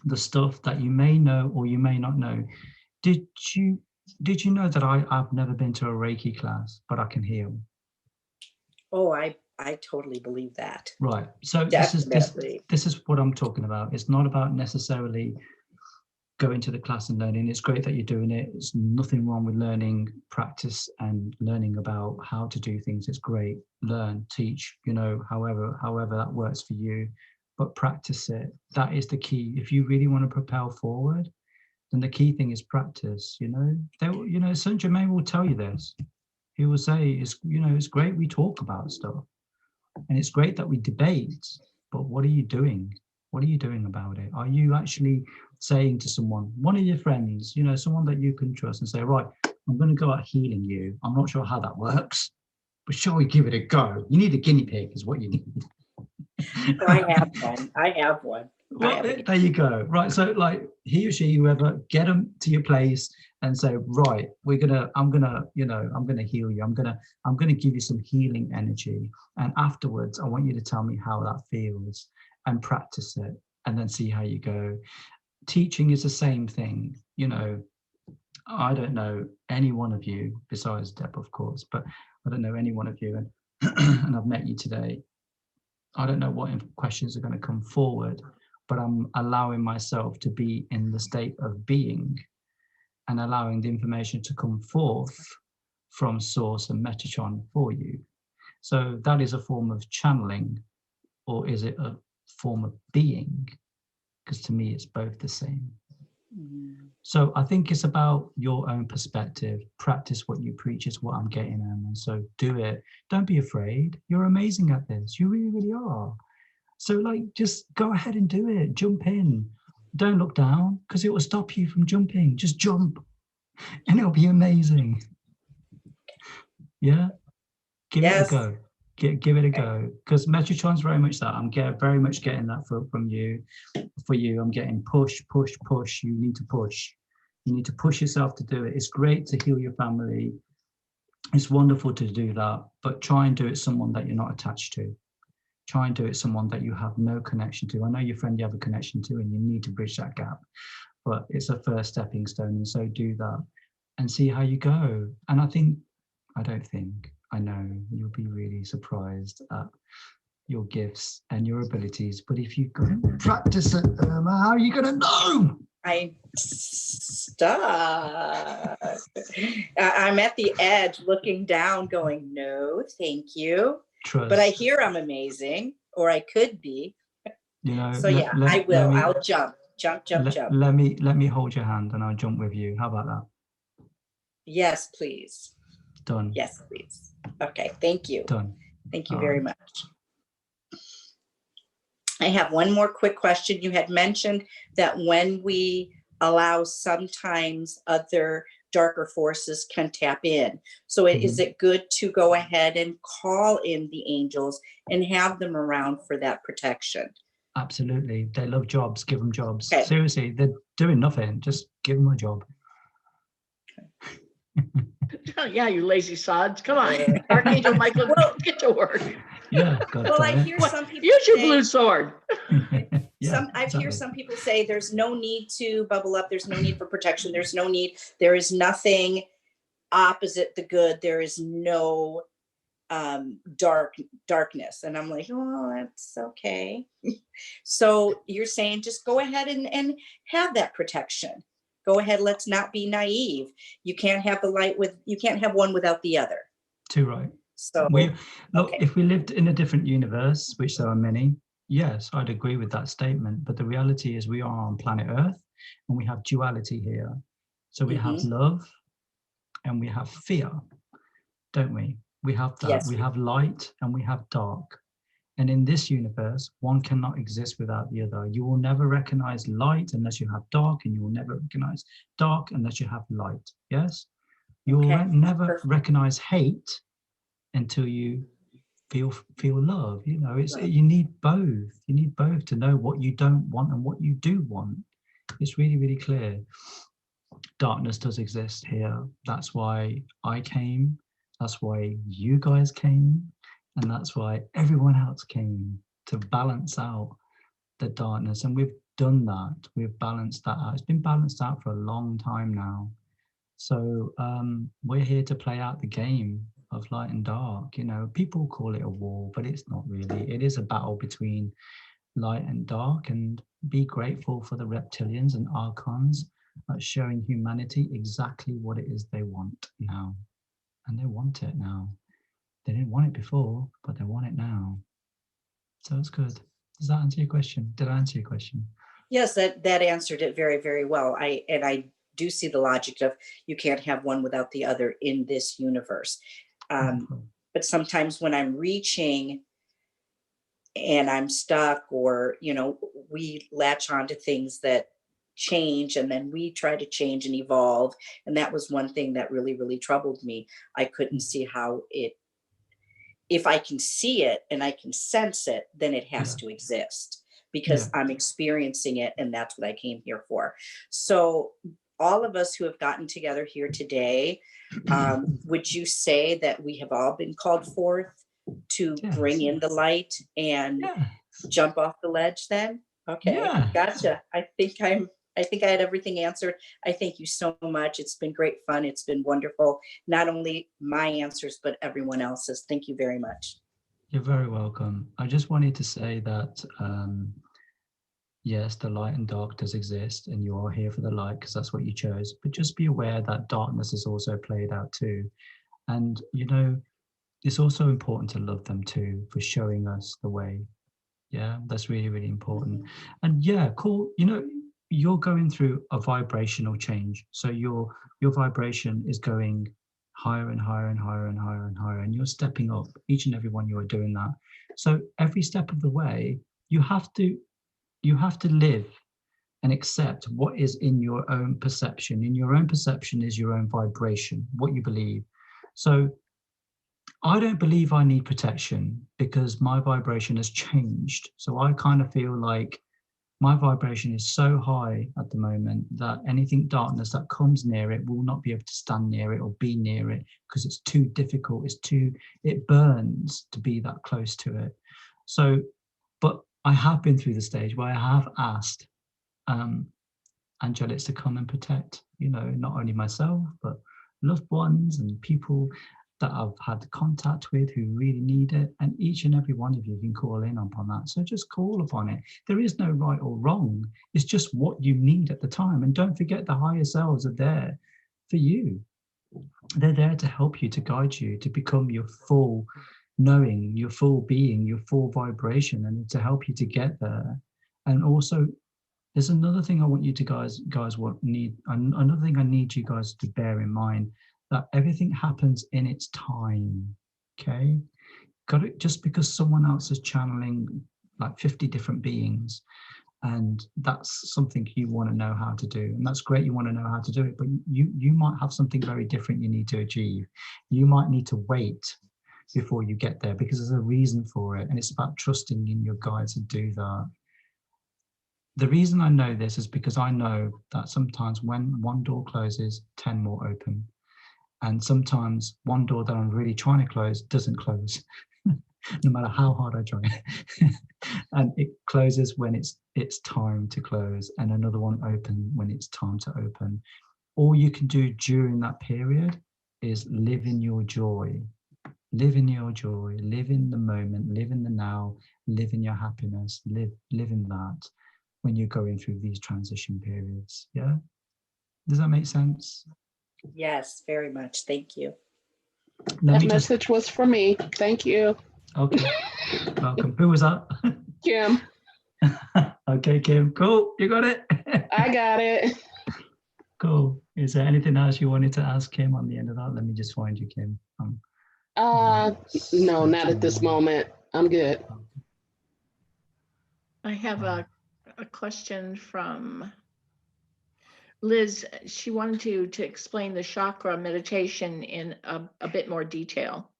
the stuff that you may know or you may not know. Did you know that I've never been to a Reiki class, but I can heal? Oh, I totally believe that. Right. So this is what I'm talking about. It's not about necessarily going to the class and learning. It's great that you're doing it. There's nothing wrong with learning, practice, and learning about how to do things. It's great. Learn, teach, however that works for you, but practice it. That is the key. If you really want to propel forward, then the key thing is practice. Saint Germain will tell you this. He will say, it's great we talk about stuff, and it's great that we debate, but what are you doing? What are you doing about it? Are you actually saying to someone, one of your friends, someone that you can trust, and say, right, I'm going to go out healing you. I'm not sure how that works, but shall we give it a go? You need a guinea pig is what you need. I have one. Well, there you go. Right. So like he or she, whoever, get them to your place and say, right, I'm gonna heal you. I'm gonna give you some healing energy. And afterwards, I want you to tell me how that feels and practice it and then see how you go. Teaching is the same thing. I don't know any one of you besides Deb, of course, but I don't know any one of you. And I've met you today. I don't know what questions are going to come forward, but I'm allowing myself to be in the state of being and allowing the information to come forth from Source and Metatron for you. So that is a form of channeling, or is it a form of being? Because to me, it's both the same. So I think it's about your own perspective. Practice what you preach is what I'm getting at. And so do it. Don't be afraid. You're amazing at this. You really, really are. So just go ahead and do it. Jump in. Don't look down, because it will stop you from jumping. Just jump and it'll be amazing. Yeah. Give it a go. Give it a go, because Metatron's very much that. I'm very much getting that from you. For you, I'm getting push. You need to push. You need to push yourself to do it. It's great to heal your family. It's wonderful to do that, but try and do it someone that you're not attached to. Try and do it someone that you have no connection to. I know your friend you have a connection to, and you need to bridge that gap, but it's a first stepping stone, and so do that and see how you go. And I know you'll be really surprised at your gifts and your abilities, but if you go and practice it, how are you going to know? I'm stuck. I'm at the edge looking down going, no, thank you. Trust. But I hear I'm amazing, or I could be. So I will. I'll jump. Let me hold your hand and I'll jump with you. How about that? Yes, please. Done. Yes, please. Okay, thank you. Done. Thank you very much. I have one more quick question. You had mentioned that when we allow, sometimes other darker forces can tap in. So is it good to go ahead and call in the angels and have them around for that protection? Absolutely. They love jobs. Give them jobs. Okay. Seriously, they're doing nothing. Just give them a job. Yeah, you lazy sods. Come on. Archangel Michael, get to work. Yeah. Well, I hear some people use your blue sword. I hear some people say there's no need to bubble up. There's no need for protection. There's no need. There is nothing opposite the good, there is no darkness. And I'm like, oh, that's okay. So you're saying just go ahead and have that protection. Go ahead. Let's not be naive. You can't have you can't have one without the other. Too right. So look, if we lived in a different universe, which there are many, yes, I'd agree with that statement. But the reality is we are on planet Earth and we have duality here. So we have love and we have fear, don't we? We have that. Yes. We have light and we have dark. And in this universe, one cannot exist without the other. You will never recognize light unless you have dark, and you will never recognize dark unless you have light. Yes? You will never recognize hate until you feel love. You know, you need both. You need both to know what you don't want and what you do want. It's really, really clear. Darkness does exist here. That's why I came. That's why you guys came. And that's why everyone else came, to balance out the darkness. And we've done that. We've balanced that out. It's been balanced out for a long time now. So we're here to play out the game of light and dark. You know, people call it a war, but it's not really. It is a battle between light and dark. And be grateful for the reptilians and archons showing humanity exactly what it is they want now. And they want it now. They didn't want it before, but they want it now. So it's good. Does that answer your question? Did I answer your question? Yes, that answered it very, very well. I do see the logic of you can't have one without the other in this universe. But sometimes when I'm reaching and I'm stuck, or, you know, we latch on to things that change, and then we try to change and evolve. And that was one thing that really, really troubled me. I couldn't see how if I can see it and I can sense it, then it has to exist, because I'm experiencing it, and that's what I came here for. So all of us who have gotten together here today, would you say that we have all been called forth to bring in the light and jump off the ledge then? Okay, gotcha. I think I had everything answered. I thank you so much. It's been great fun. It's been wonderful. Not only my answers, but everyone else's. Thank you very much. You're very welcome. I just wanted to say that, yes, the light and dark does exist, and you are here for the light because that's what you chose. But just be aware that darkness is also played out too. And, you know, it's also important to love them too for showing us the way. Yeah, that's really, really important. And yeah, cool. You know, you're going through a vibrational change. So your vibration is going higher and higher and higher and higher and higher, and you're stepping up. Each and every one you are doing that. So every step of the way, you have to live and accept what is in your own perception. In your own perception is your own vibration, what you believe. So I don't believe I need protection because my vibration has changed. So I kind of feel like my vibration is so high at the moment that anything darkness that comes near it will not be able to stand near it or be near it, because it's too difficult. It burns to be that close to it. So, but I have been through the stage where I have asked angelics to come and protect, you know, not only myself, but loved ones and people that I've had contact with who really need it. And each and every one of you can call in upon that. So just call upon it. There is no right or wrong. It's just what you need at the time. And don't forget, the higher selves are there for you. They're there to help you, to guide you, to become your full knowing, your full being, your full vibration, and to help you to get there. And also, there's another thing I want you to guys need. Another thing I need you guys to bear in mind, that everything happens in its time. Okay, got it. Just because someone else is channeling like 50 different beings, and that's something you want to know how to do, and that's great, you want to know how to do it, but you might have something very different you need to achieve. You might need to wait before you get there, because there's a reason for it, and it's about trusting in your guides to do that. The reason I know this is because I know that sometimes when one door closes, 10 more open. And sometimes one door that I'm really trying to close doesn't close, no matter how hard I try. And it closes when it's time to close, and another one open when it's time to open. All you can do during that period is live in your joy. Live in your joy, live in the moment, live in the now, live in your happiness, live in that when you're going through these transition periods. Yeah? Does that make sense? Yes, very much. Thank you. Let That me just, message was for me. Thank you. okay, welcome. Who was that? Kim, Okay, Kim, cool, you got it? I got it. Cool. Is there anything else you wanted to ask Kim on the end of that? Let me just find you, Kim. No, not at this moment. I'm good. I have a question from Liz. She wanted to explain the chakra meditation in a bit more detail.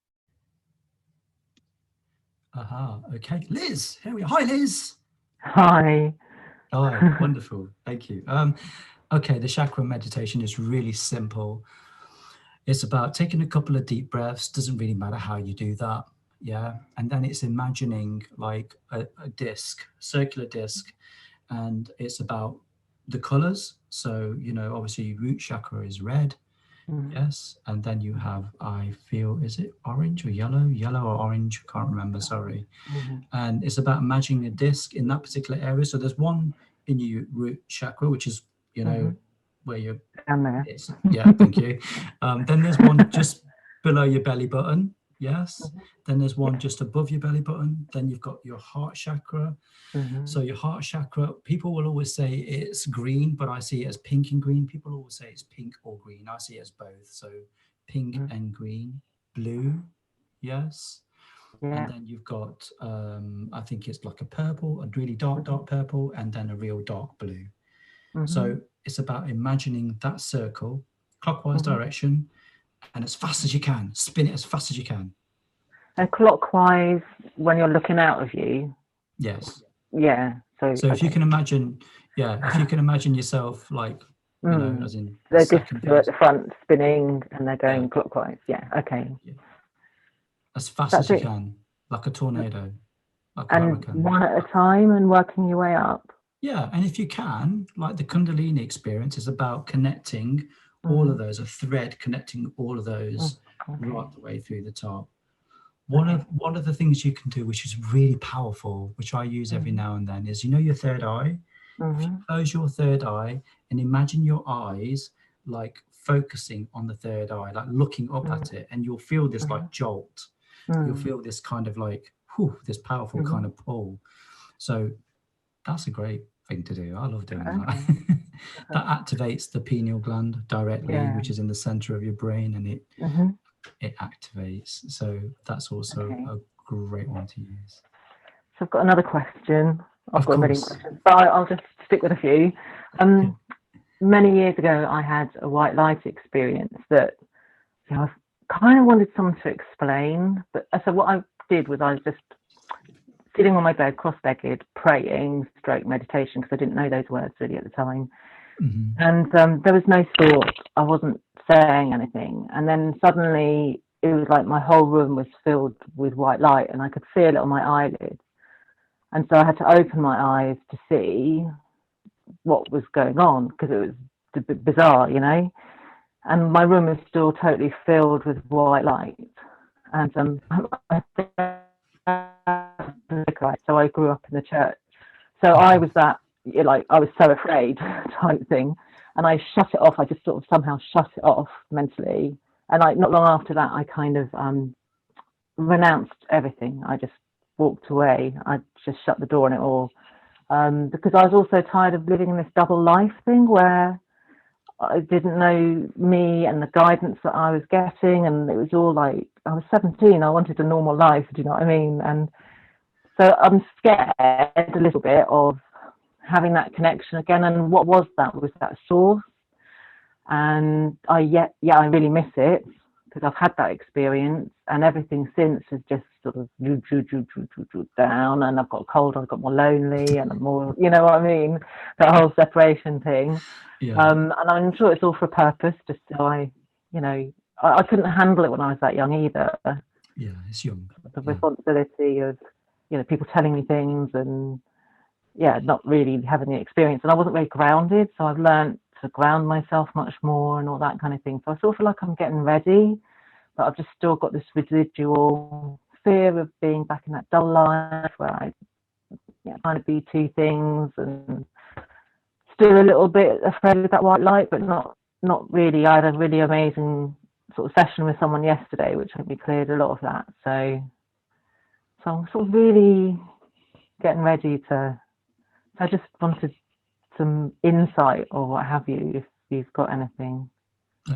Okay, Liz, here we are. Hi, Liz. Hi. Hi, wonderful. Thank you. Okay, the chakra meditation is really simple. It's about taking a couple of deep breaths. Doesn't really matter how you do that. Yeah. And then it's imagining like a disc, circular disc. And it's about the colors. So, you know, obviously root chakra is red. Yes. And then you have, I feel, is it orange or yellow? Yellow or orange? Can't remember, sorry. And it's about imagining a disc in that particular area. So there's one in your root chakra, which is, you know, where you're Down there. Yeah, thank you. Then there's one just below your belly button. Yes. Then there's one just above your belly button. Then you've got your heart chakra. So your heart chakra, people will always say it's green, but I see it as pink and green. People always say it's pink or green. I see it as both. So pink and green, blue. Yes. And then you've got, I think it's like a purple, a really dark purple, and then a real dark blue. So it's about imagining that circle, clockwise direction, and as fast as you can, spin it as fast as you can. And clockwise when you're looking out of you? Yes. Yeah. So if you can imagine, if you can imagine yourself like, you know, as in they're just at the front spinning and they're going clockwise. Yeah. Okay. Yeah. As fast as you can, like a tornado. Like a hurricane. One at a time and working your way up. Yeah, and if you can, like the Kundalini experience is about connecting all of those, a thread connecting all of those right the way through the top. One of the things you can do, which is really powerful, which I use every now and then, is, you know, your third eye. If you close your third eye and imagine your eyes like focusing on the third eye, like looking up at it, and you'll feel this like jolt. You'll feel this kind of like, whew, this powerful kind of pull. So that's a great thing to do. I love doing that. That activates the pineal gland directly, which is in the center of your brain, and it activates. So that's also a great one to use. So I've got another question. I've got a million questions, but I'll just stick with a few. Many years ago, I had a white light experience that, you know, I kind of wanted someone to explain. But so what I did was I was just sitting on my bed, cross-legged, praying, stroke meditation, because I didn't know those words really at the time. And there was no thought. I wasn't saying anything. And then suddenly it was like my whole room was filled with white light, and I could feel it on my eyelids. And so I had to open my eyes to see what was going on, because it was a bit bizarre, you know. And my room is still totally filled with white light. And so I grew up in the church. So I was that, like, I was so afraid type thing. And I shut it off. I just sort of somehow shut it off mentally. And not long after that, I kind of renounced everything. I just walked away. I just shut the door on it all. Because I was also tired of living in this double life thing where I didn't know me and the guidance that I was getting. And it was all like, I was 17. I wanted a normal life. Do you know what I mean? And so I'm scared a little bit of having that connection again. And what was that? Was that source? And I really miss it, because I've had that experience, and everything since has just sort of down, and I've got cold, I've got more lonely, and I'm more, you know what I mean? That whole separation thing. And I'm sure it's all for a purpose, just so I couldn't handle it when I was that young either. Yeah, it's young. The responsibility of, you know, people telling me things and not really having the experience. And I wasn't very grounded, so I've learned to ground myself much more and all that kind of thing. So I sort of feel like I'm getting ready, but I've just still got this residual fear of being back in that dull life where I kind of be two things, and still a little bit afraid of that white light, but not really. I had a really amazing sort of session with someone yesterday, which helped me cleared a lot of that. So I'm sort of really getting ready to. I just wanted some insight or what have you, if you've got anything.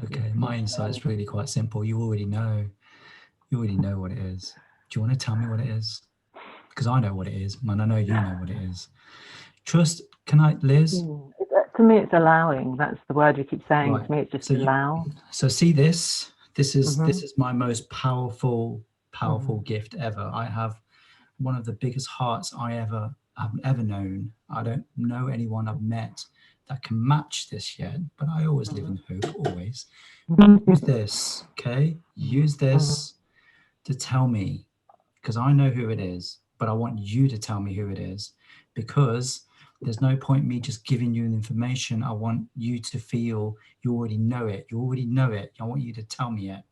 Okay, my insight is really quite simple. You already know what it is. Do you want to tell me what it is? Because I know what it is, and I know you know what it is. Trust. Can I, Liz? To me, it's allowing. That's the word you keep saying. Right. To me, it's just allow. So see this. This is my most powerful gift ever. I have one of the biggest hearts I've ever known. I don't know anyone I've met that can match this yet, but I always live in hope. Always. Use this, okay? Use this to tell me, because I know who it is, but I want you to tell me who it is, because there's no point me just giving you the information. I want you to feel you already know it. You already know it. I want you to tell me it.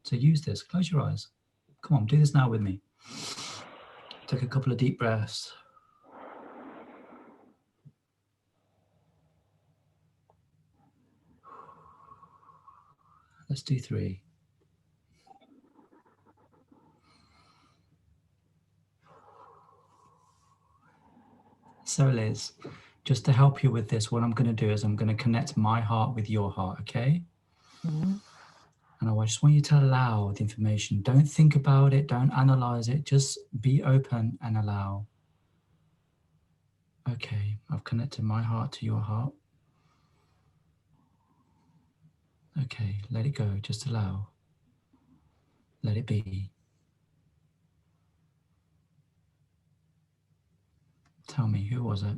So use this. Close your eyes. Come on, do this now with me. Take a couple of deep breaths. Let's do 3. So Liz, just to help you with this, what I'm going to do is I'm going to connect my heart with your heart, okay? And I just want you to allow the information. Don't think about it. Don't analyze it. Just be open and allow. Okay, I've connected my heart to your heart. Okay, let it go. Just allow. Let it be. Tell me, who was it?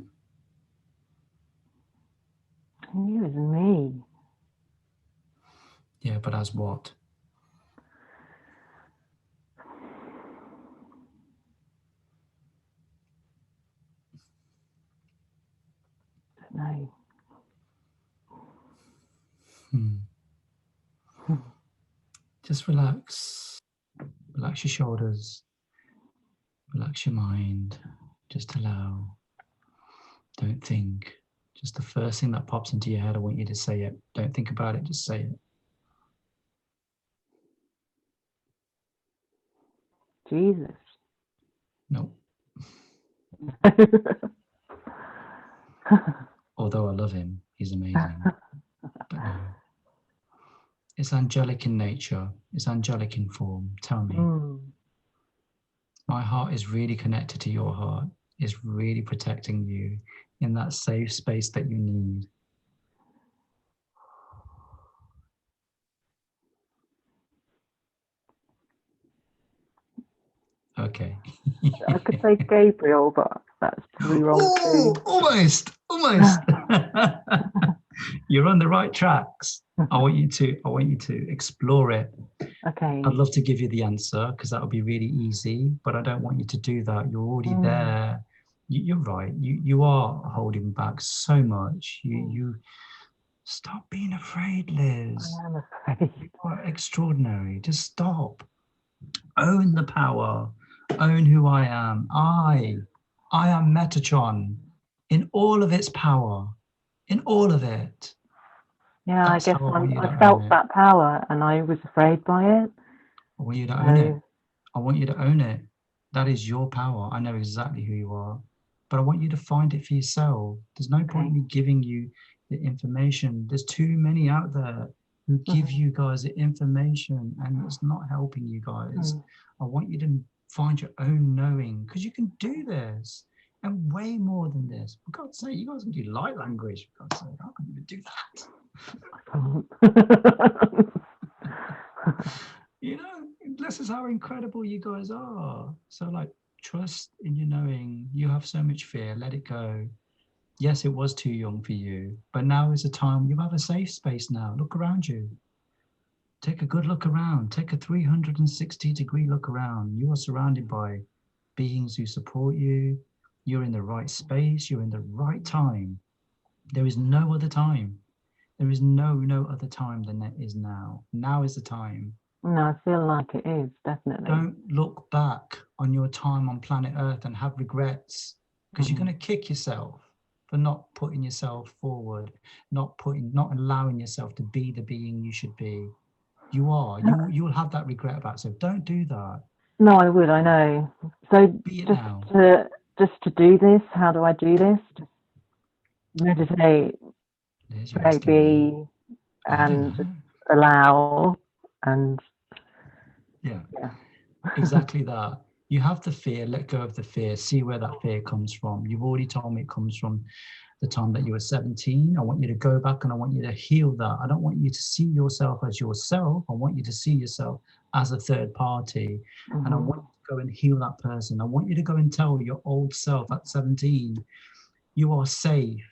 I knew it was me. Yeah, but as what? No. Just relax. Relax your shoulders. Relax your mind. Just allow. Don't think. Just the first thing that pops into your head, I want you to say it. Don't think about it, just say it. Jesus. No. Although I love him, he's amazing. But no. It's angelic in nature. It's angelic in form. Tell me. My heart is really connected to your heart. It's really protecting you in that safe space that you need. Okay. I could say Gabriel, but that's probably wrong too. Almost. You're on the right tracks. I want you to explore it. Okay. I'd love to give you the answer because that would be really easy, but I don't want you to do that. You're already there. You're right. You are holding back so much. You stop being afraid, Liz. I am afraid. You are extraordinary. Just stop. Own the power. Own who I am. I am Metatron in all of its power. In all of it. Yeah, I guess I felt that power and I was afraid by it. I want you to own it. I want you to own it. That is your power. I know exactly who you are, but I want you to find it for yourself. There's no point in me giving you the information. There's too many out there who give you guys the information and it's not helping you guys. I want you to find your own knowing because you can do this. And way more than this. For God's sake, you guys can do light language. For God's sake, how can you do that? You know, this is how incredible you guys are. So, like, trust in your knowing. You have so much fear. Let it go. Yes, it was too young for you, but now is a time. You have a safe space now. Look around you. Take a good look around. Take a 360-degree look around. You are surrounded by beings who support you. You're in the right space. You're in the right time. There is no other time. There is no other time than there is now. Now is the time. No, I feel like it is, definitely. Don't look back on your time on planet Earth and have regrets, because you're going to kick yourself for not putting yourself forward, not allowing yourself to be the being you should be. You will have that regret about it. So don't do that. No, I would, I know. So just to do this, how do I do this? Just meditate, pray, be, and just allow, and yeah, exactly that. You have the fear, let go of the fear, see where that fear comes from. You've already told me it comes from the time that you were 17. I want you to go back and I want you to heal that. I don't want you to see yourself as yourself. I want you to see yourself as a third party. Mm-hmm. And I want you to go and heal that person. I want you to go and tell your old self at 17, you are safe.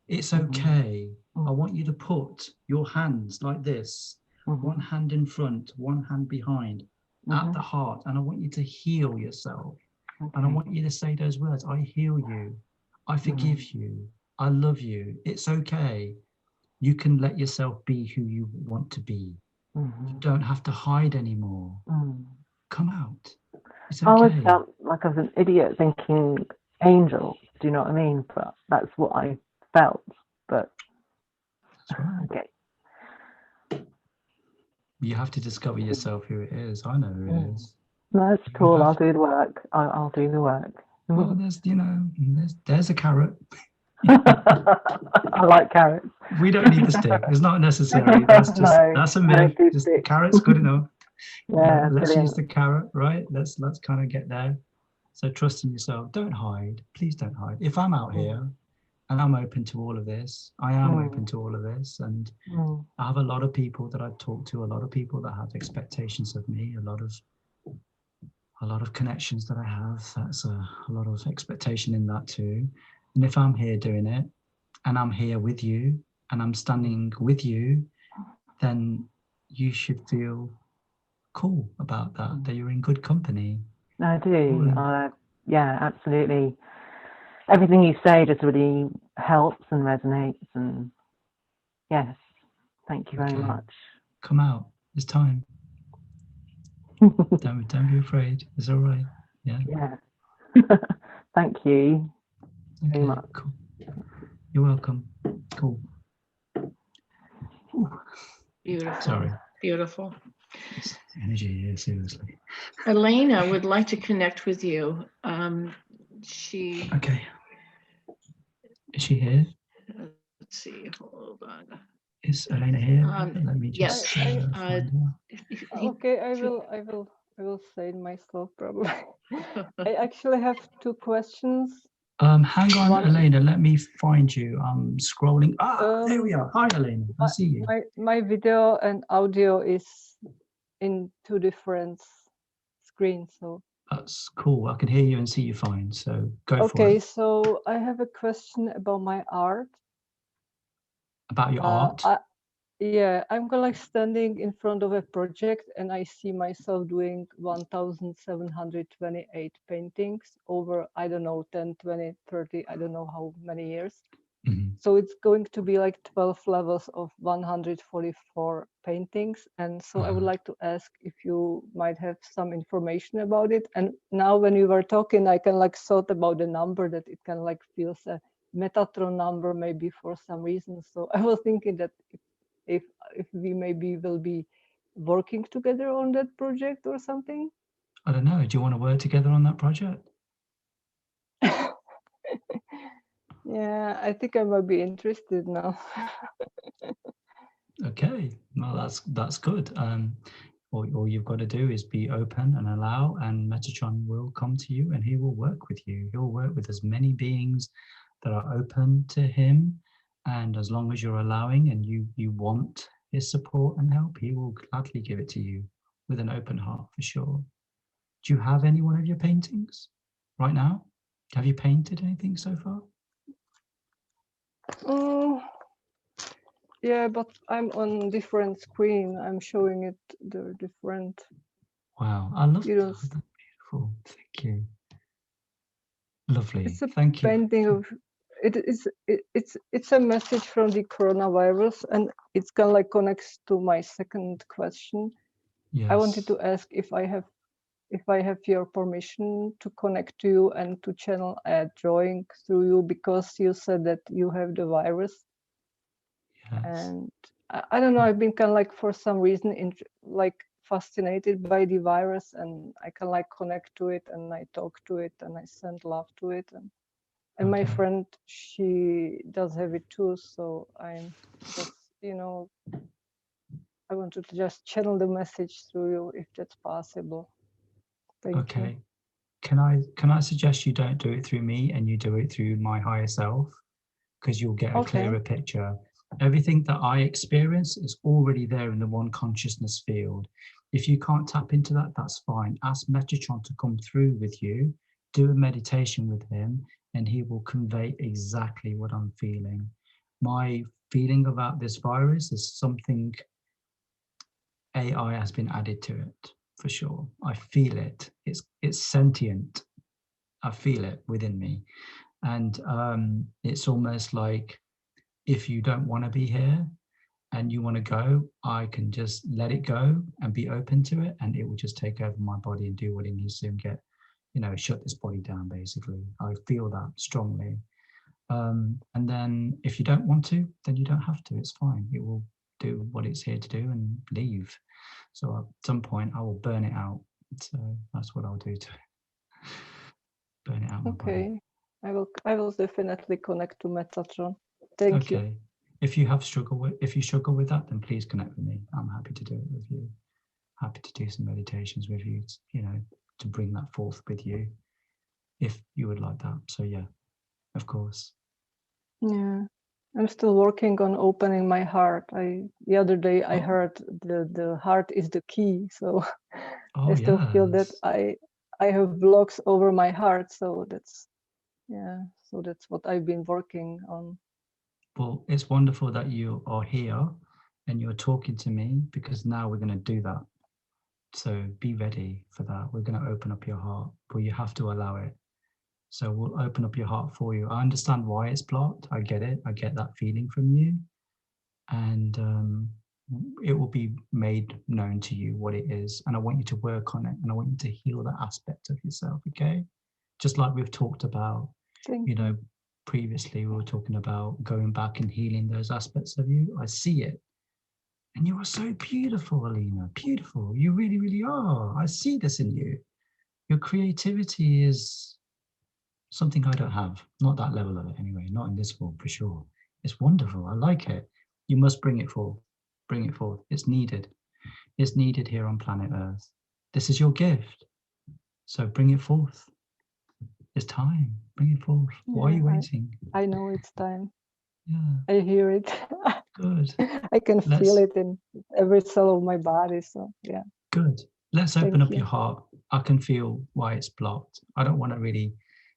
It's okay. Mm-hmm. I want you to put your hands like this, one hand in front, one hand behind, at the heart. And I want you to heal yourself. Okay. And I want you to say those words: I heal you. I forgive you. I love you. It's okay. You can let yourself be who you want to be. You don't have to hide anymore. Come out. It's okay. I always felt like I was an idiot thinking angel. Do you know what I mean? But that's what I felt. But that's right. Okay. You have to discover yourself who it is. I know who it is. No, that's cool. I'll do the work. I'll do the work. Well, there's a carrot. I like carrots. We don't need the stick. It's not necessary. That's just that's a myth. Just the carrot's good enough. Yeah. Let's use the carrot, right? Let's kind of get there. So trust in yourself. Don't hide. Please don't hide. If I'm out here and I'm open to all of this, I am open to all of this, and I have a lot of people that I talk to, a lot of people that have expectations of me, a lot of connections that I have. That's a lot of expectation in that too. And if I'm here doing it, and I'm here with you, and I'm standing with you, then you should feel cool about that you're in good company. I do. Yeah, absolutely. Everything you say just really helps and resonates. And yes, thank you very much. Come out. It's time. Don't be afraid. It's all right. Yeah. Yeah. Thank you. Okay, very much. Cool. You're welcome. Cool. Ooh. Beautiful. Sorry. Beautiful. It's energy here, seriously. Elena would like to connect with you. She. Okay. Is she here? Let's see. Hold on. Is Elena here? Let me just. Yes. Okay, I will say it myself probably. I actually have two questions. Hang on, Elena, let me find you. I'm scrolling. There we are. Hi, Elena. I see you. My video and audio is in two different screens, so. That's cool. I can hear you and see you fine. So go for it. Okay, so I have a question about my art. About your art? Yeah, I'm like standing in front of a project and I see myself doing 1,728 paintings over, I don't know, 10, 20, 30, I don't know how many years. So it's going to be like 12 levels of 144 paintings. And so I would like to ask if you might have some information about it. And now when you were talking, I can like thought about the number that it can like feels a Metatron number maybe for some reason. So I was thinking that if we maybe will be working together on that project or something. I don't know. Do you want to work together on that project? Yeah, I think I might be interested now. Okay, well that's good. All you've got to do is be open and allow, and Metatron will come to you and he will work with you. He'll work with as many beings that are open to him, and as long as you're allowing and you want his support and help, he will gladly give it to you with an open heart for sure. Do you have any one of your paintings right now? Have you painted anything so far? Yeah, but I'm on different screen. I'm showing it the different. Wow, I love that. That's beautiful. Thank you. Lovely. It's a Thank you. painting of. it's a message from the coronavirus, and it's kind of like connects to my second question. Yes. I wanted to ask if I have your permission to connect to you and to channel a drawing through you, because you said that you have the virus. Yes. And I don't know, I've been kind of like, for some reason, fascinated by the virus, and I can like connect to it, and I talk to it, and I send love to it, and my friend, she does have it too, so I'm just, I wanted to just channel the message through you, if that's possible. Thank you. Can I suggest you don't do it through me, and you do it through my higher self, because you'll get a clearer picture. Everything that I experience is already there in the one consciousness field. If you can't tap into that, that's fine. Ask Metatron to come through with you, do a meditation with him, and he will convey exactly what I'm feeling. My feeling about this virus is something AI has been added to it, for sure. I feel it. It's sentient. I feel it within me. And it's almost like, if you don't want to be here and you want to go, I can just let it go and be open to it, and it will just take over my body and do what it needs to and get, shut this body down, basically. I feel that strongly. And then if you don't want to, then you don't have to. It's fine. It will do what it's here to do and leave. So at some point I will burn it out. So that's what I'll do to it. Burn it out my body. I will definitely connect to Metatron. Thank you. If you struggle with that, then please connect with me. I'm happy to do it with you. Happy to do some meditations with you, to bring that forth with you, if you would like that. So yeah, of course. Yeah, I'm still working on opening my heart. The other day I heard the heart is the key. So I still feel that I have blocks over my heart. So that's what I've been working on. Well, it's wonderful that you are here and you're talking to me, because now we're going to do that. So be ready for that. We're going to open up your heart, but you have to allow it. So we'll open up your heart for you. I understand why it's blocked. I get it. I get that feeling from you. And it will be made known to you what it is. And I want you to work on it. And I want you to heal that aspect of yourself, okay? Just like we've talked about, previously we were talking about going back and healing those aspects of you. I see it. And you are so beautiful, Alina. Beautiful. You really, really are. I see this in you. Your creativity is something I don't have. Not that level of it anyway. Not in this form, for sure. It's wonderful. I like it. You must bring it forth. Bring it forth. It's needed. It's needed here on planet Earth. This is your gift. So bring it forth. It's time. Bring it forth. Why are you waiting? I know it's time. Yeah. I hear it. Good. I can feel it in every cell of my body. So yeah. Good. Let's open up your heart. I can feel why it's blocked. I don't want to really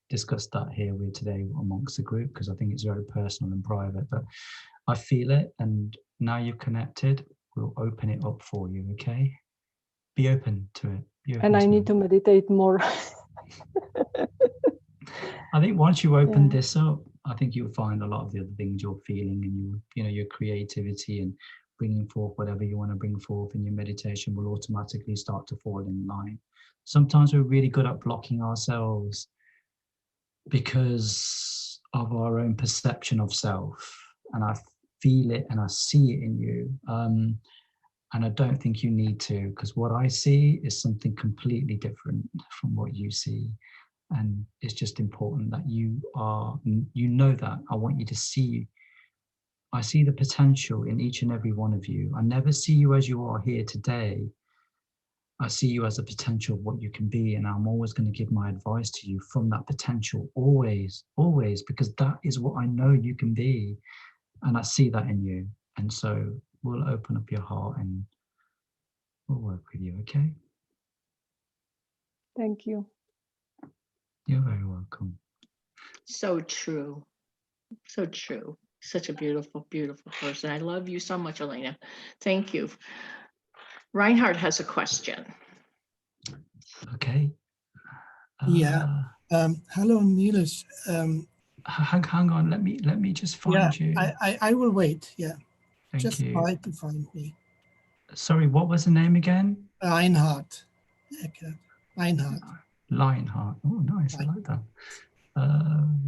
discuss that here with today amongst the group, because I think it's very personal and private, but I feel it, and now you've connected, we'll open it up for you, okay? Be open to it. And I need to meditate more. I think once you open this up, I think you'll find a lot of the other things you're feeling, and your creativity and bringing forth whatever you want to bring forth in your meditation will automatically start to fall in line. Sometimes we're really good at blocking ourselves because of our own perception of self, and I feel it and I see it in you, and I don't think you need to, because what I see is something completely different from what you see. And it's just important that you know that. I want you to see, I see the potential in each and every one of you. I never see you as you are here today. I see you as a potential of what you can be, and I'm always going to give my advice to you from that potential, always, because that is what I know you can be, and I see that in you. And so we'll open up your heart and we'll work with you, okay? Thank you. You're very welcome. So true. So true. Such a beautiful, beautiful person. I love you so much, Elena. Thank you. Reinhard has a question. Okay. Hello, Nilesh. hang on. Let me just find you. I will wait. Yeah. Thank Just you. try to find me. Sorry, what was the name again? Reinhardt. Okay. Reinhardt. Lionheart. Oh, nice. I like that.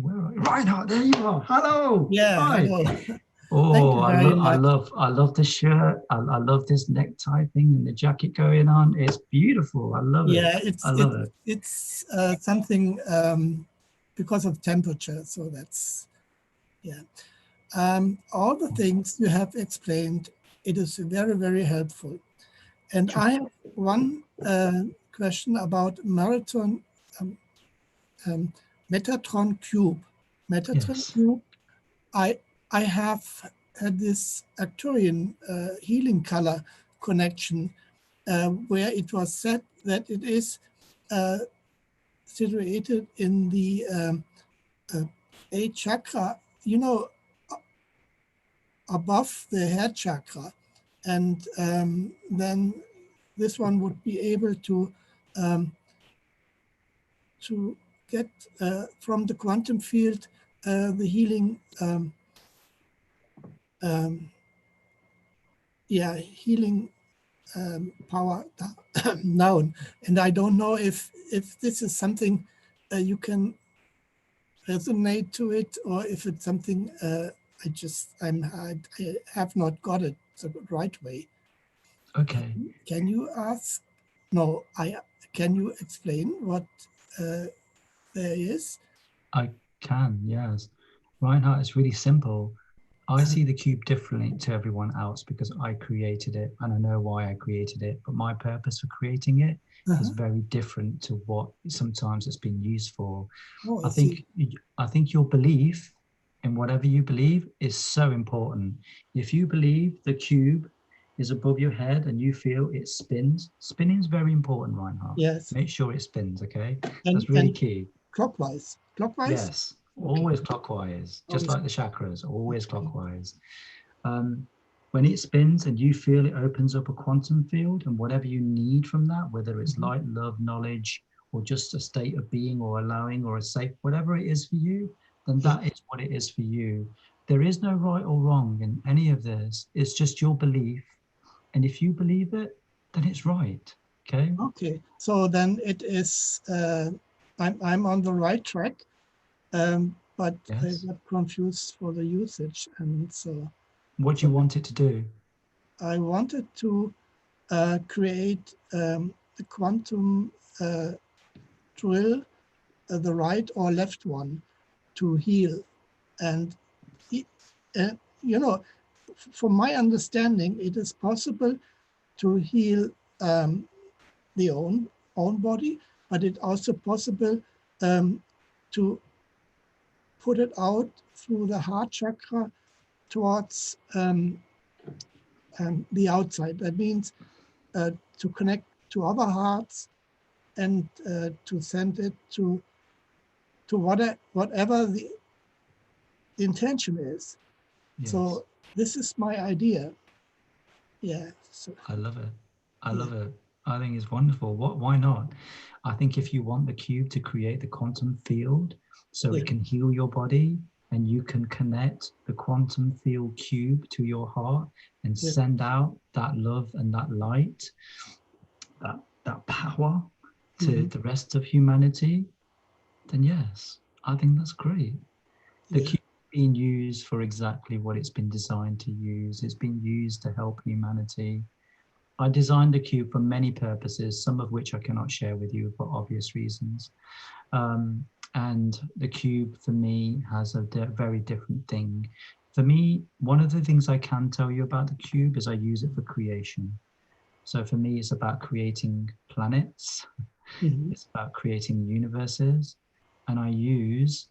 Where are you? Reinhardt, there you are. Hello. Yeah. Hi. Hello. Oh, I love the shirt. I love this necktie thing and the jacket going on. It's beautiful. I love it. Yeah, I love it. It's something because of temperature. So that's, yeah. All the things you have explained, it is very, very helpful. And I have one question about Metatron cube. Metatron cube. I have had this Arcturian healing color connection where it was said that it is situated in the 8th chakra, you know, above the head chakra. And then this one would be able to get from the quantum field the healing healing power down. And I don't know if this is something you can resonate to it, or if it's something I have not got it the right way. Okay. Can you ask? No, can you explain what there is? I can, yes. Reinhardt, it's really simple. I see the cube differently to everyone else because I created it and I know why I created it, but my purpose for creating it is very different to what sometimes it's been used for. Oh, I think your belief in whatever you believe is so important. If you believe the cube is above your head and you feel it spins, spinning is very important, Reinhardt. Yes. Make sure it spins, okay? That's really key. Clockwise. Clockwise? Yes. Always clockwise, just like the chakras, always clockwise. When it spins and you feel it opens up a quantum field, and whatever you need from that, whether it's light, love, knowledge, or just a state of being or allowing or a safe, whatever it is for you, then that is what it is for you. There is no right or wrong in any of this. It's just your belief. And if you believe it, then it's right. Okay. Okay. So then it is, I'm on the right track. But yes. I got confused for the usage, and so. What do you want it to do? I wanted to create the quantum drill, the right or left one, to heal, and you know, from my understanding, it is possible to heal the own body, but it's also possible to put it out through the heart chakra towards the outside. That means to connect to other hearts and to send it to whatever the intention is. Yes. So this is my idea. Yeah. So, I love it. I love it. I think it's wonderful. Why not? I think if you want the cube to create the quantum field, so it can heal your body, and you can connect the quantum field cube to your heart and send out that love and that light, that power to the rest of humanity, then yes, I think that's great. The cube is being used for exactly what it's been designed to use. It's been used to help humanity. I designed the cube for many purposes, some of which I cannot share with you for obvious reasons. And the cube for me has a very different thing. For me, one of the things I can tell you about the cube is I use it for creation. So for me, it's about creating planets. It's about creating universes. And I use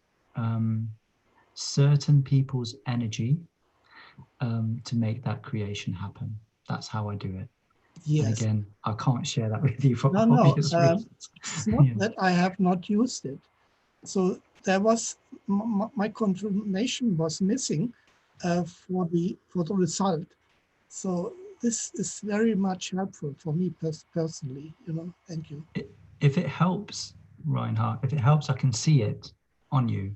certain people's energy to make that creation happen. That's how I do it. Yes. And again, I can't share that with you for obvious reasons. It's not that I have not used it. So there was my confirmation was missing for the result. So this is very much helpful for me personally. You know, thank you. If it helps, Reinhardt, if it helps, I can see it on you.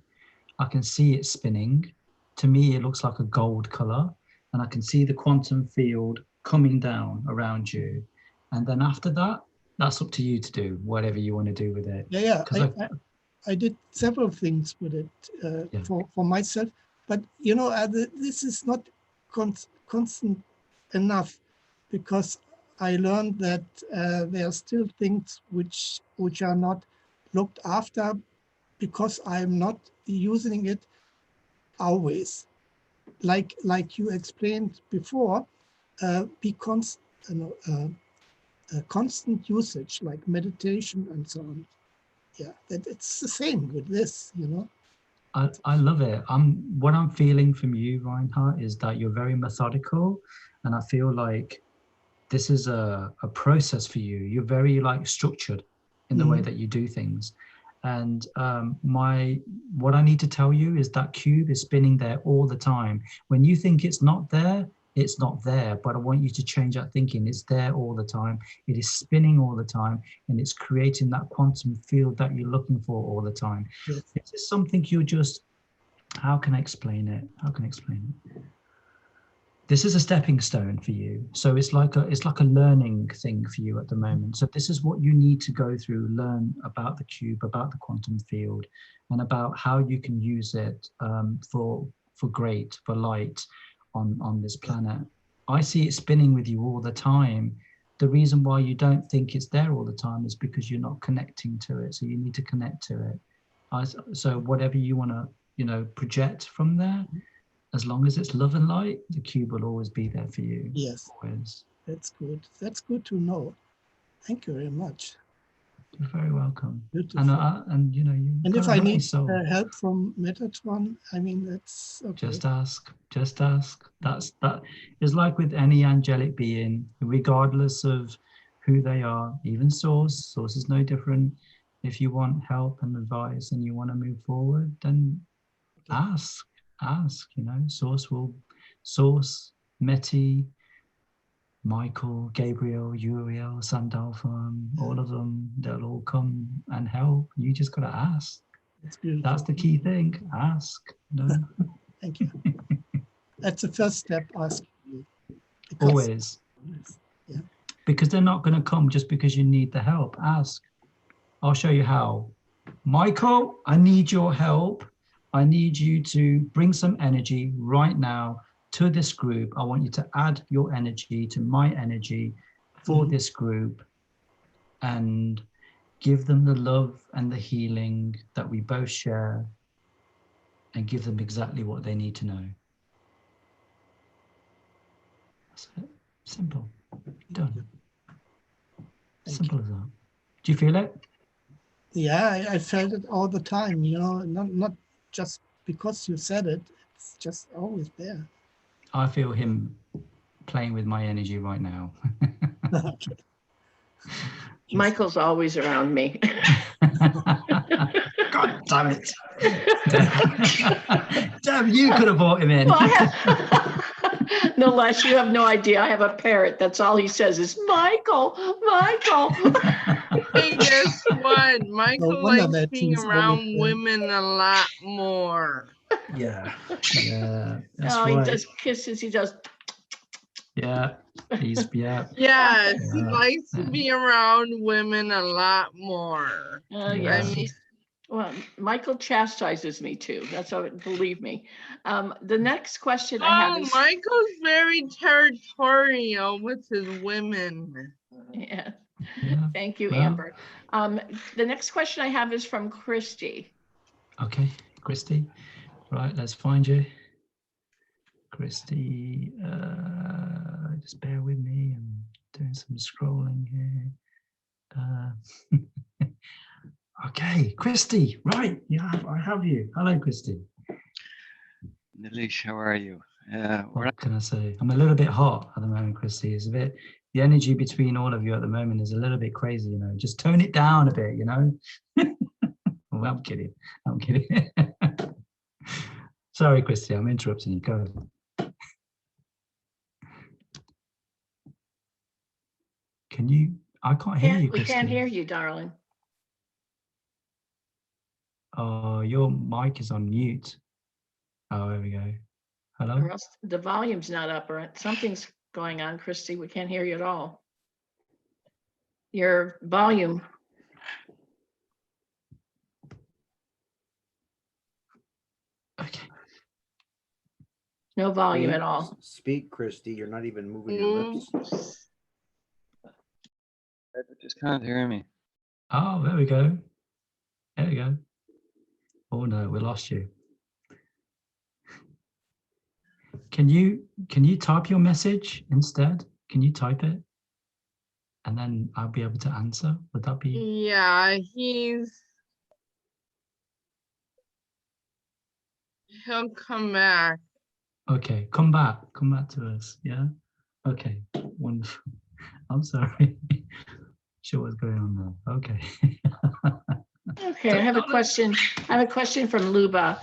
I can see it spinning. To me, it looks like a gold color, and I can see the quantum field coming down around you. And then after that, that's up to you to do whatever you want to do with it. Yeah, I did several things with it for myself, but this is not constant enough, because I learned that there are still things which are not looked after, because I'm not using it always. Like you explained before, constant usage, like meditation and so on. Yeah, that it's the same with this, I love it. What I'm feeling from you, Reinhardt, is that you're very methodical, and I feel like this is a process for you. You're very like structured in the way that you do things. And what I need to tell you is that cube is spinning there all the time. When you think it's not there, it's not there. But I want you to change that thinking. It's there all the time. It is spinning all the time, and it's creating that quantum field that you're looking for all the time. Yes. This is something you're just, how can I explain it? How can I explain it? This is a stepping stone for you. So it's like a learning thing for you at the moment. So this is what you need to go through, learn about the cube, about the quantum field, and about how you can use it for light on this planet. I see it spinning with you all the time. The reason why you don't think it's there all the time is because you're not connecting to it. So you need to connect to it. So whatever you want to, project from there, as long as it's love and light, the cube will always be there for you. Yes, always. That's good. That's good to know. Thank you very much. You're very welcome. Beautiful. And if I need help from Metatron, I mean, that's okay. Just ask. That is like with any angelic being, regardless of who they are, even Source is no different. If you want help and advice and you want to move forward, then ask, Source, Meti, Michael, Gabriel, Uriel, Sandalphon, all of them, they'll all come and help. You just got to ask. That's the key thing. Ask. No. Thank you. That's the first step, asking you. Always. Yeah. Because they're not going to come just because you need the help. Ask. I'll show you how. Michael, I need your help. I need you to bring some energy right now to this group. I want you to add your energy to my energy for this group and give them the love and the healing that we both share, and give them exactly what they need to know. That's it. Simple. Done. Simple as that. Do you feel it? Yeah, I felt it all the time, not just because you said it, it's just always there. I feel him playing with my energy right now. Michael's always around me. God damn it. Damn, you could have brought him in. Nilesh, you have no idea. I have a parrot. That's all he says is, Michael. Hey, guess what? Michael likes being around women a lot more. Yeah. That's right. He does kisses. He does. Yeah. Yes, he likes to be around women a lot more. Yes. Well, Michael chastises me too. That's how. Believe me. The next question I have is. Michael's very territorial with his women. Yeah. Thank you, Amber. The next question I have is from Christy. Okay, Christy. Right, let's find you. Christy, just bear with me. I'm doing some scrolling here. Okay, Christy, right, I have you. Hello, Christy. Nilesh, how are you? What can I say? I'm a little bit hot at the moment, Christy. It's a bit, the energy between all of you at the moment is a little bit crazy, just tone it down a bit, Well, I'm kidding. Sorry, Christy, I'm interrupting you. Go ahead. Can you? I can't hear you, Christy. We can't hear you, darling. Oh, your mic is on mute. Oh, there we go. Hello? Or else the volume's not up, or something's going on, Christy. We can't hear you at all. Your volume. Okay. No volume at all. Speak, Christy. You're not even moving your lips. I just can't hear me. Oh, there we go. There we go. Oh no, we lost you. Can you type your message instead? Can you type it? And then I'll be able to answer. Would that be? Yeah, he'll come back. Okay, come back to us. Yeah. Okay, wonderful. I'm sorry. Sure what's going on there. Okay. Okay, I have a question. From Luba.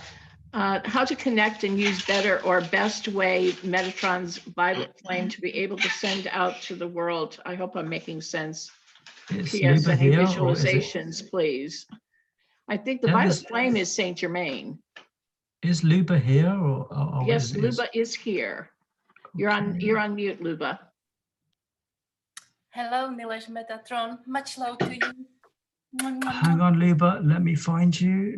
How to connect and use better or best way Metatron's violet flame to be able to send out to the world. I hope I'm making sense. Is P.S. Luba Any here, or is it- visualizations, please. I think the Yeah, violet this- flame is Saint Germain. Is Luba here, or Yes, is it? Luba is here. You're on mute, Luba. Hello, Nilesh Metatron. Much love to you. Hang on, Luba. Let me find you.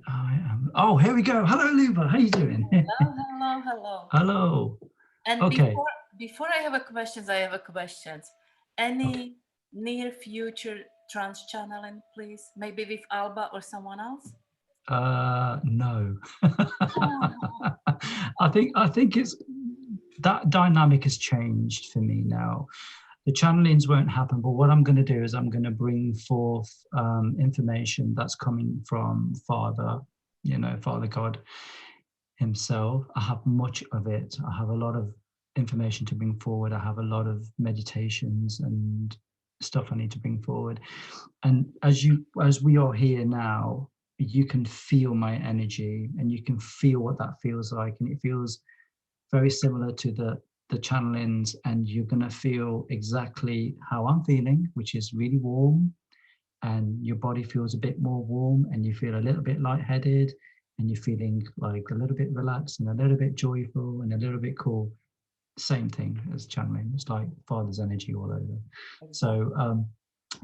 I am. Oh, here we go. Hello, Luba. How you doing? Hello. Hello. And Okay. before I have a questions. Any near future trans channeling, please? Maybe with Alba or someone else? No. I think it's that dynamic has changed for me now. The channelings won't happen, but what I'm going to do is I'm going to bring forth information that's coming from Father God himself. I have much of it. I have a lot of information to bring forward. I have a lot of meditations and stuff I need to bring forward. And as we are here now, you can feel my energy and you can feel what that feels like. And it feels very similar to the channelings, and you're going to feel exactly how I'm feeling, which is really warm, and your body feels a bit more warm, and you feel a little bit lightheaded, and you're feeling like a little bit relaxed and a little bit joyful and a little bit cool. Same thing as channeling. It's like Father's energy all over. So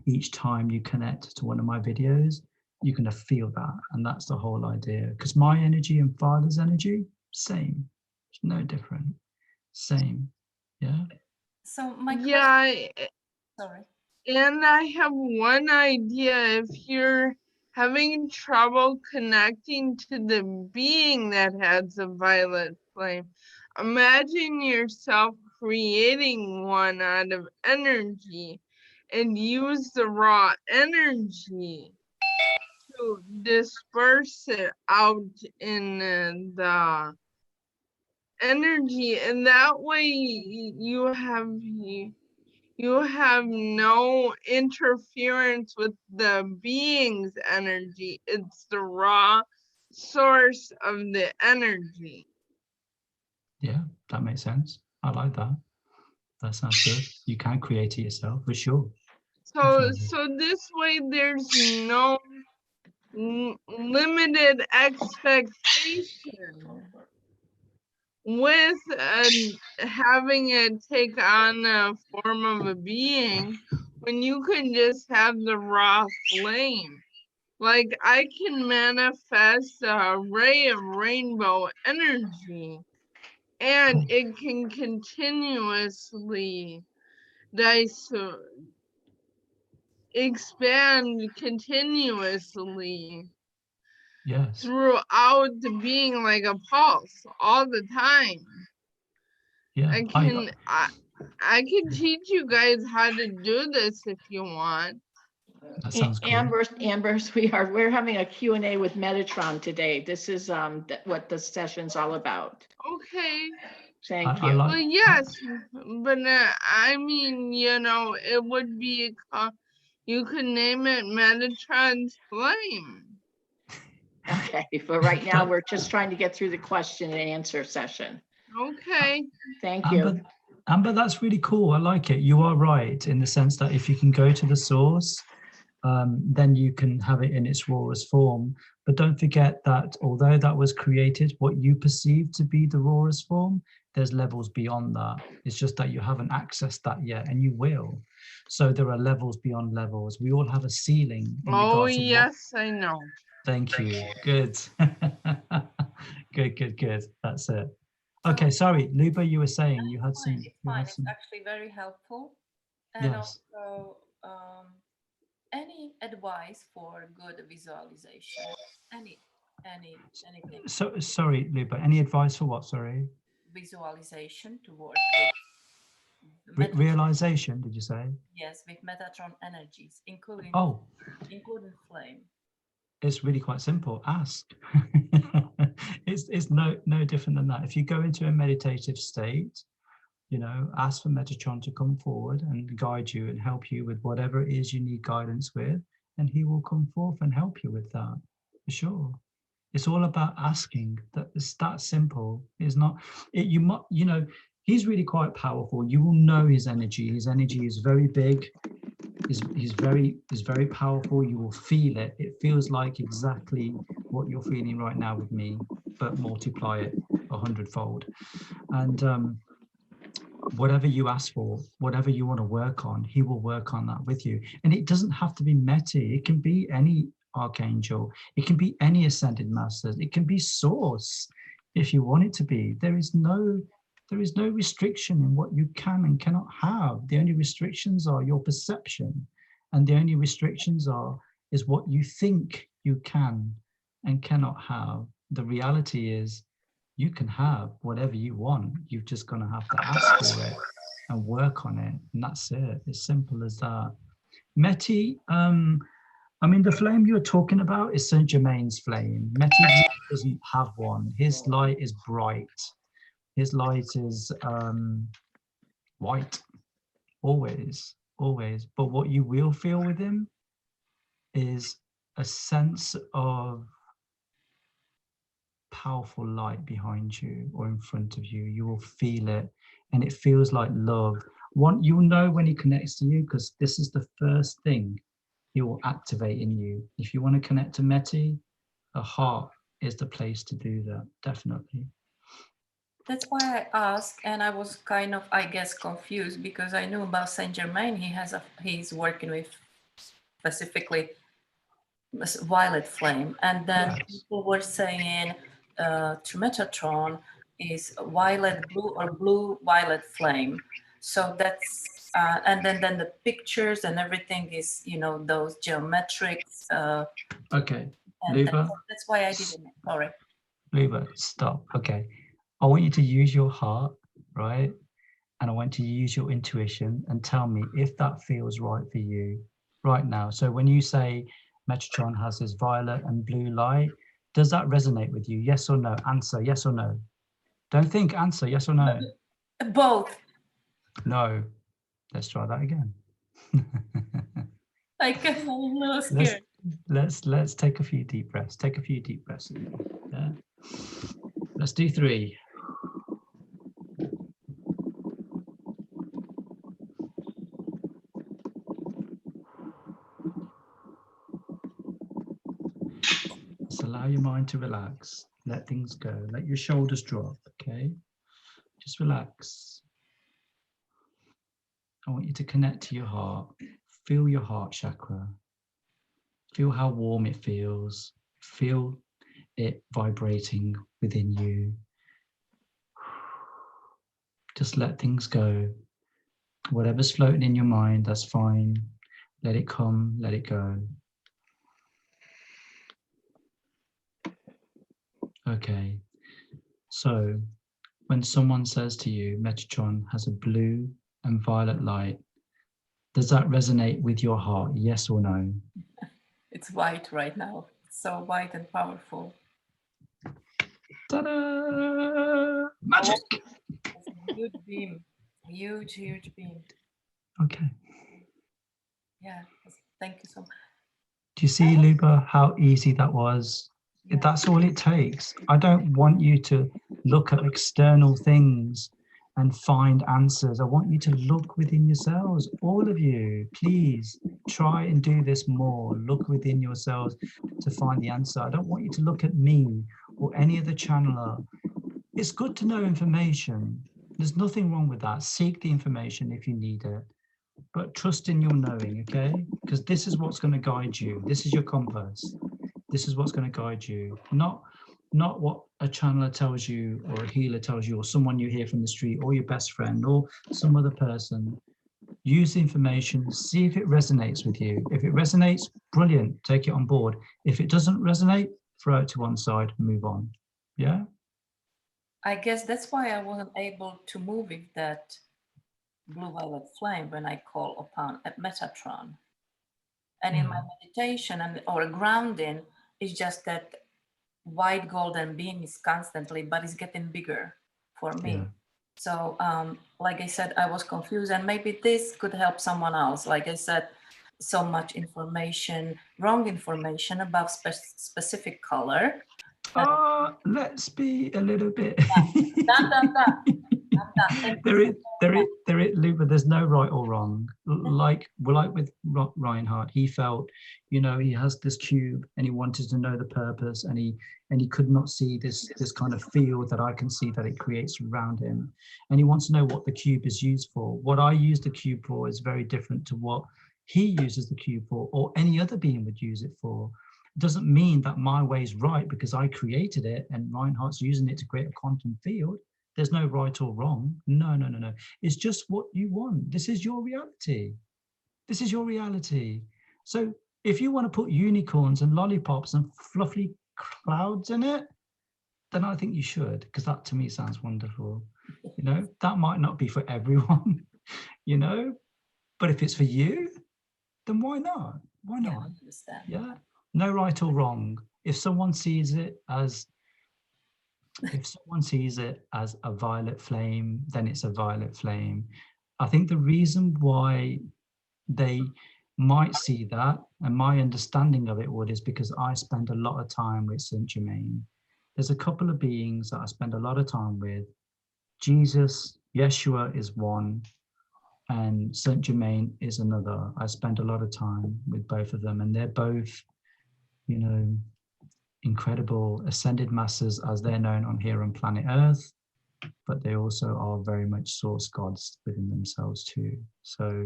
each time you connect to one of my videos, you're going to feel that, and that's the whole idea, because my energy and Father's energy, same. It's no different. Same. Yeah. So my sorry. And I have one idea. If you're having trouble connecting to the being that has a violet flame, imagine yourself creating one out of energy and use the raw energy to disperse it out in the energy, and that way you have no interference with the being's energy. It's the raw source of the energy. Yeah, that makes sense. I like that. That sounds good. You can create it yourself for sure. So this way there's no limited expectation with having it take on a form of a being, when you can just have the raw flame. Like I can manifest a ray of rainbow energy, and it can continuously expand continuously. Yes. Throughout the being, like a pulse all the time. Yeah. I can teach you guys how to do this if you want. That sounds cool. Ambers, we're having a Q&A with Metatron today. This is what the session's all about. Okay. Thank you. Well, yes, but I mean, it would be you could name it Metatron's flame. Okay, but right now we're just trying to get through the question and answer session. Okay. Thank you. Amber, that's really cool. I like it. You are right in the sense that if you can go to the source then you can have it in its rawest form. But don't forget that although that was created, what you perceive to be the rawest form, there's levels beyond that. It's just that you haven't accessed that yet, and you will. So there are levels beyond levels. We all have a ceiling. Oh, yes, I know. Thank you. Good. Good. That's it. Okay, sorry, Luba, you were saying you had some. It's fine. It's actually very helpful. And Yes. also, any advice for good visualization? Anything? So sorry, Luba. Any advice for what? Sorry. Visualization to work with. Realization, did you say? Yes, with Metatron energies, including flame. It's really quite simple. Ask. It's no different than that. If you go into a meditative state, ask for Metatron to come forward and guide you and help you with whatever it is you need guidance with, and he will come forth and help you with that, for sure. It's all about asking. It's that simple. It's not. He's really quite powerful. You will know his energy. His energy is very big. He's very powerful. You will feel it. It feels like exactly what you're feeling right now with me, but multiply it 100-fold. And whatever you ask for, whatever you want to work on, he will work on that with you. And it doesn't have to be Meti. It can be any archangel. It can be any ascended masters. It can be Source, if you want it to be. There is no restriction in what you can and cannot have. The only restrictions are your perception, and the only restrictions is what you think you can and cannot have. The reality is you can have whatever you want. You're just going to have to ask for it and work on it, and that's it. It's simple as that. Meti, the flame you're talking about is Saint Germain's flame. Meti doesn't have one. His light is bright. His light is white, always. But what you will feel with him is a sense of powerful light behind you or in front of you. You will feel it, and it feels like love. You'll know when he connects to you, because this is the first thing he will activate in you. If you want to connect to Meti, the heart is the place to do that, definitely. That's why I asked, and I was kind of, I guess, confused, because I knew about Saint Germain. He's working with specifically violet flame, and then people were saying to Metatron is violet blue or blue violet flame. So that's and then the pictures and everything is those geometric. Okay, Luba. That's why I didn't. Sorry. Luba, stop. Okay. I want you to use your heart, right? And I want you to use your intuition and tell me if that feels right for you right now. So when you say Metatron has this violet and blue light, does that resonate with you? Yes or no? Answer, yes or no? Don't think, answer, yes or no? Both. No. Let's try that again. I guess I'm a little scared. Let's take a few deep breaths. Take a few deep breaths. Yeah. Let's do 3. Just allow your mind to relax. Let things go. Let your shoulders drop, okay? Just relax. I want you to connect to your heart. Feel your heart chakra. Feel how warm it feels. Feel it vibrating within you. Just let things go. Whatever's floating in your mind, that's fine. Let it come, let it go. Okay, so when someone says to you, Metatron has a blue and violet light, does that resonate with your heart, yes or no? It's white right now. It's so white and powerful. Ta-da! Magic! Huge beam. Huge beam. Okay. Yeah, thank you so much. Do you see, Luba, how easy that was? Yeah. That's all it takes. I don't want you to look at external things and find answers. I want you to look within yourselves, all of you, please. try and do this more. Look within yourselves to find the answer. I don't want you to look at me or any other channeler. It's good to know information. There's nothing wrong with that. Seek the information if you need it, but trust in your knowing, okay? Because this is what's going to guide you. This is your compass. This is what's going to guide you, not what a channeler tells you or a healer tells you or someone you hear from the street or your best friend or some other person. Use the information, see if it resonates with you. If it resonates, brilliant, take it on board. If it doesn't resonate, throw it to one side, move on. Yeah? I guess that's why I wasn't able to move with that blue-violet flame when I call upon a Metatron. And in my meditation or grounding, it's just that white golden beam is constantly, but it's getting bigger for me. Yeah. So like I said, I was confused, and maybe this could help someone else. Like I said, so much information, wrong information about specific color. Let's be a little bit. Done. Luba, there's no right or wrong. Like with Reinhardt, he felt, he has this cube and he wanted to know the purpose, and he could not see this kind of field that I can see that it creates around him, and he wants to know what the cube is used for. What I use the cube for is very different to what he uses the cube for, or any other being would use it for. It doesn't mean that my way is right because I created it and Reinhardt's using it to create a quantum field. There's no right or wrong. No. It's just what you want. This is your reality. This is your reality. So if you want to put unicorns and lollipops and fluffy clouds in it, then I think you should, because that to me sounds wonderful. That might not be for everyone, but if it's for you, then why not? Why not? Yeah, I understand. Yeah. No right or wrong. If someone sees it as a violet flame, then it's a violet flame. I think the reason why they might see that, and my understanding of it is because I spend a lot of time with Saint Germain. There's a couple of beings that I spend a lot of time with. Jesus, Yeshua is one, and Saint Germain is another. I spend a lot of time with both of them, and they're both, incredible ascended masters as they're known on here on planet Earth, but they also are very much source gods within themselves too. So,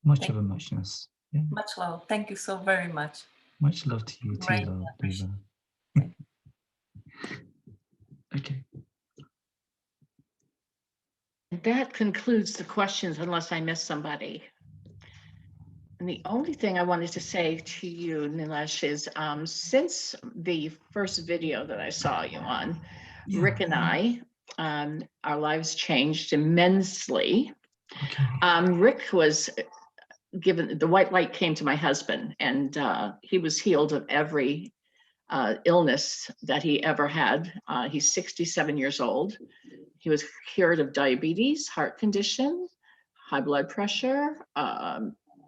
much of a muchness. Yeah. Much love. Thank you so very much. Much love to you too, love. Okay. That concludes the questions, unless I missed somebody. And the only thing I wanted to say to you, Nilesh, is since the first video that I saw you on, Rick and I, our lives changed immensely. Okay. Rick was given, the white light came to my husband, and he was healed of every illness that he ever had. He's 67 years old. He was cured of diabetes, heart condition, high blood pressure,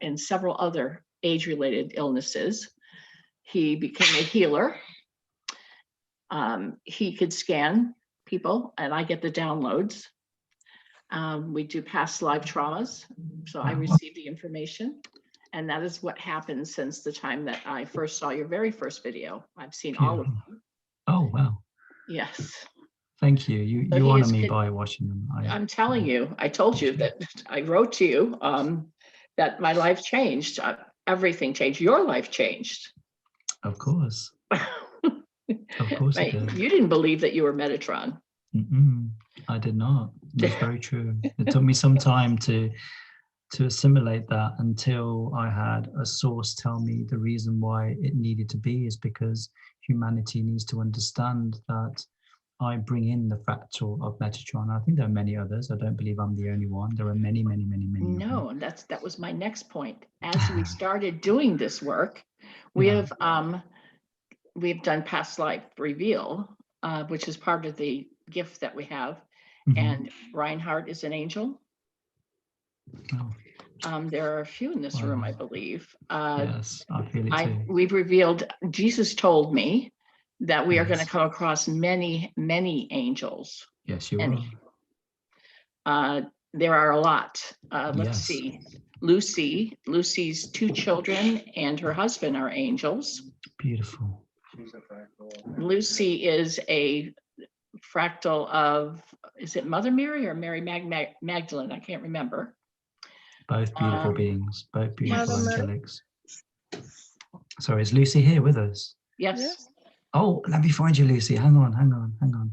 and several other age-related illnesses. He became a healer. He could scan people, and I get the downloads. We do past life traumas, so I receive the information. And that is what happened since the time that I first saw your very first video. I've seen all of them. Oh, wow. Yes. Thank you. You honor me by watching them. I'm telling you, I told you that I wrote to you that my life changed. Everything changed. Your life changed. Of course. Of course it did. You didn't believe that you were Metatron. I did not. That's very true. It took me some time to assimilate that until I had a source tell me the reason why it needed to be is because humanity needs to understand that I bring in the fractal of Metatron. I think there are many others. I don't believe I'm the only one. There are many. No, and that was my next point. As we started doing this work, we've done past life reveal, which is part of the gift that we have. And Reinhardt is an angel. There are a few in this room, I believe. Yes, I feel it too. We've revealed, Jesus told me that we are going to come across many angels. Yes, you are. There are a lot. Let's see. Lucy. Lucy's 2 children and her husband are angels. Beautiful. Lucy is a fractal of, is it Mother Mary or Mary Magdalene? I can't remember. Both beautiful beings, both beautiful Mother Mary. angelics. Sorry, is Lucy here with us? Yes. Oh, let me find you, Lucy. Hang on.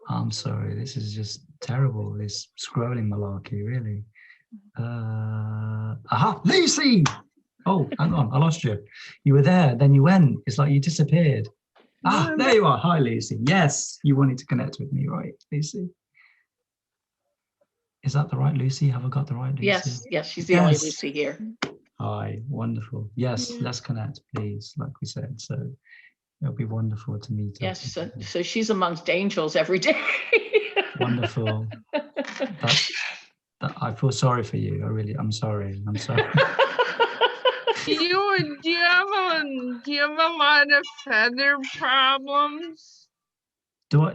I'm sorry, this is just terrible, this scrolling malarkey, really. Aha, Lucy! Oh, hang on, I lost you. You were there, then you went. It's like you disappeared. Ah, there you are. Hi, Lucy. Yes, you wanted to connect with me, right, Lucy? Is that the right Lucy? Have I got the right Lucy? Yes, she's the only Lucy here. Hi, wonderful. Yes, let's connect, please, like we said. So it'll be wonderful to meet up. Yes, so she's amongst angels every day. Wonderful. I feel sorry for you. I'm sorry. Do you have a lot of feather problems?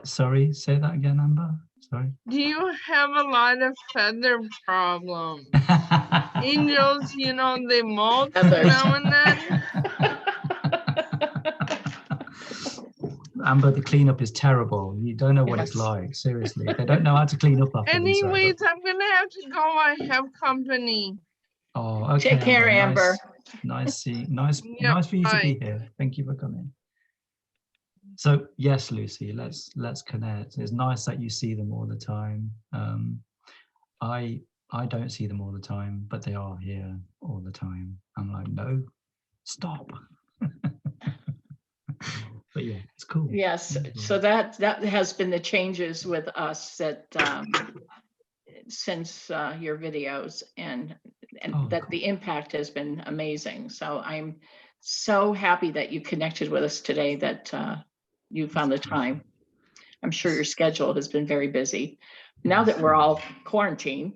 Sorry, say that again, Amber. Sorry. Do you have a lot of feather problems? Angels, they molt now and then. Amber, the cleanup is terrible. You don't know what it's like. Seriously, they don't know how to clean up after Anyways, themselves. I'm gonna have to go. I have company. Oh, okay. Take care, Amber. Nice for you Yep, to be here. Thank you for coming. So yes, Lucy, let's connect. It's nice that you see them all the time. I don't see them all the time, but they are here all the time. I'm like, no, stop. But yeah, it's cool. Yes, so that has been the changes with us that since your videos, and that the impact has been amazing. So I'm so happy that you connected with us today, that you found the time. I'm sure your schedule has been very busy. Now that we're all quarantined.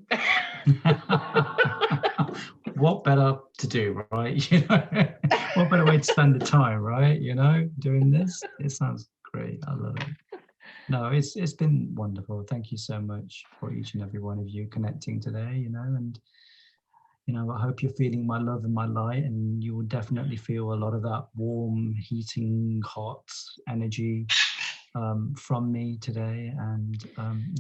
What better to do, right? What better way to spend the time, right? Doing this. It sounds great. I love it. No, it's been wonderful. Thank you so much for each and every one of you connecting today, and I hope you're feeling my love and my light, and you will definitely feel a lot of that warm, heating, hot energy from me today, and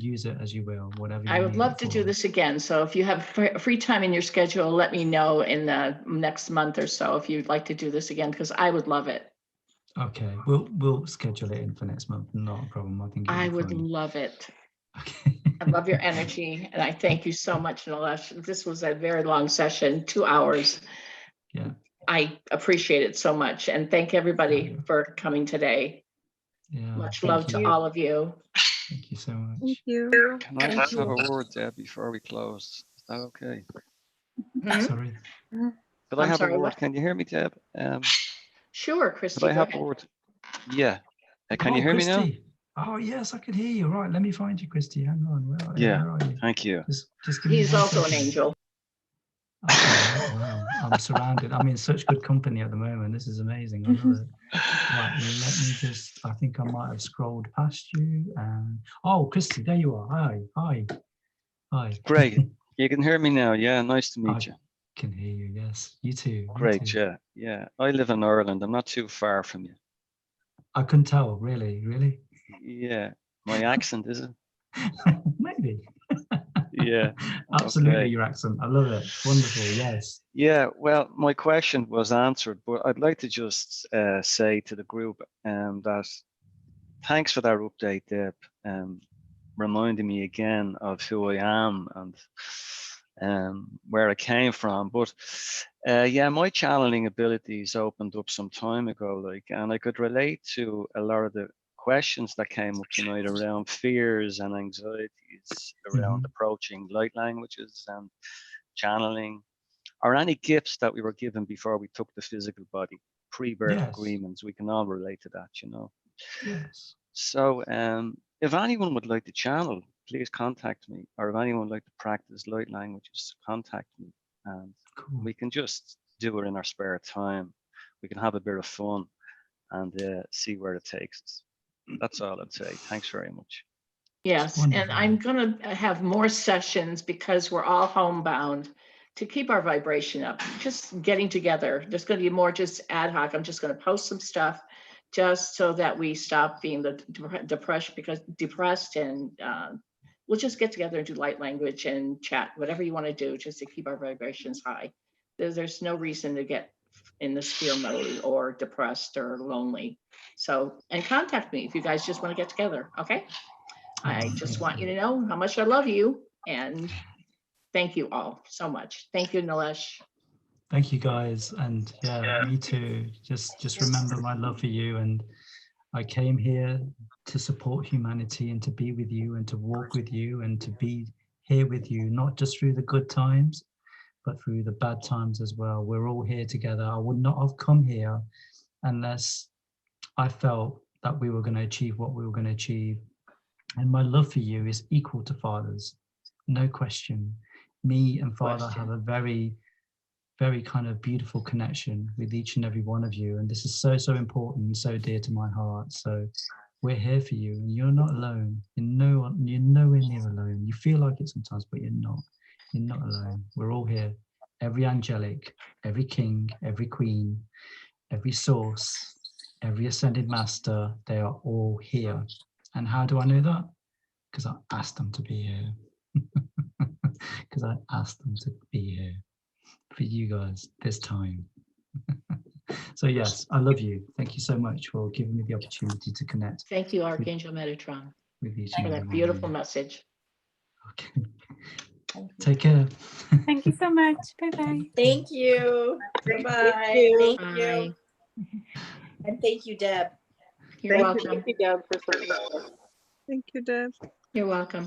use it as you will, whatever you I would love to do this again. So if you have free time in your schedule, let me know in the next month or so if you'd like to do this again, because I would love it. Okay, we'll schedule it in for next month. Not a problem. I think I would love it. Okay. I love your energy, and I thank you so much, Nilesh. This was a very long session, 2 hours. Yeah. I appreciate it so much, and thank everybody for coming today. Yeah. Much love to all of you. Thank you so much. Thank you. Can I just have a word, Deb, before we close? Is that okay? Sorry. Could I have a word? Can you hear me, Deb? Sure, Christy. Could I have a word? Yeah. Can you hear me now? Oh yes, I can hear you. Right, let me find you, Christy. Hang on. Where are you? Thank you. Just give me He's also an angel. Oh, wow. I'm surrounded. I'm in such good company at the moment. This is amazing. I love it. Right, let me just. I think I might have scrolled past you. Oh, Christy, there you are. Hi. Great. You can hear me now. Yeah, nice to meet you. Can hear you. Yes, you too. Great. Yeah. I live in Ireland. I'm not too far from you. I couldn't tell. Really. Yeah, my accent, is it? Maybe. Yeah. Absolutely, okay. Your accent. I love it. Wonderful. Yes. Yeah. Well, my question was answered, but I'd like to just say to the group that thanks for that update, Deb. Reminding me again of who I am and where I came from. But yeah, my channeling abilities opened up some time ago, and I could relate to a lot of the questions that came up tonight around fears and anxieties around approaching light languages and channeling, or any gifts that we were given before we took the physical body, pre-birth agreements. We can all relate to that, Yes. So if anyone would like to channel, please contact me, or if anyone would like to practice light languages, contact me, and we can just do it in our spare time. We can have a bit of fun and see where it takes us. That's all I'd say. Thanks very much. Yes, and I'm going to have more sessions because we're all homebound. to keep our vibration up, just getting together. There's going to be more just ad hoc. I'm just going to post some stuff just so that we stop being depressed, and we'll just get together and do light language and chat, whatever you want to do, just to keep our vibrations high. There's no reason to get in this fear mode or depressed or lonely. So, and contact me if you guys just want to get together, okay? I just want you to know how much I love you, and thank you all so much. Thank you, Nilesh. Thank you, guys. And yeah, me too. Just remember my love for you. And I came here to support humanity and to be with you and to walk with you and to be here with you, not just through the good times, but through the bad times as well. We're all here together. I would not have come here unless I felt that we were going to achieve what we were going to achieve. And my love for you is equal to Father's, no question. Me and Father have a very, very kind of beautiful connection with each and every one of you. And this is so, so important and so dear to my heart. So we're here for you, and you're not alone. You're nowhere near alone. You feel like it sometimes, but you're not. You're not alone. We're all here. Every angelic, every king, every queen, every source, every ascended master, they are all here. And how do I know that? Because I asked them to be here. Because I asked them to be here. For you guys, this time. So yes, I love you. Thank you so much for giving me the opportunity to connect. Thank you, Archangel Metatron, with each for that beautiful message. Okay. Take care. Thank you so much. Bye-bye. Thank you. Bye-bye. Thank you. And thank you, Deb. You're welcome. Thank you, Deb, for certain. Thank you, Deb. You're welcome.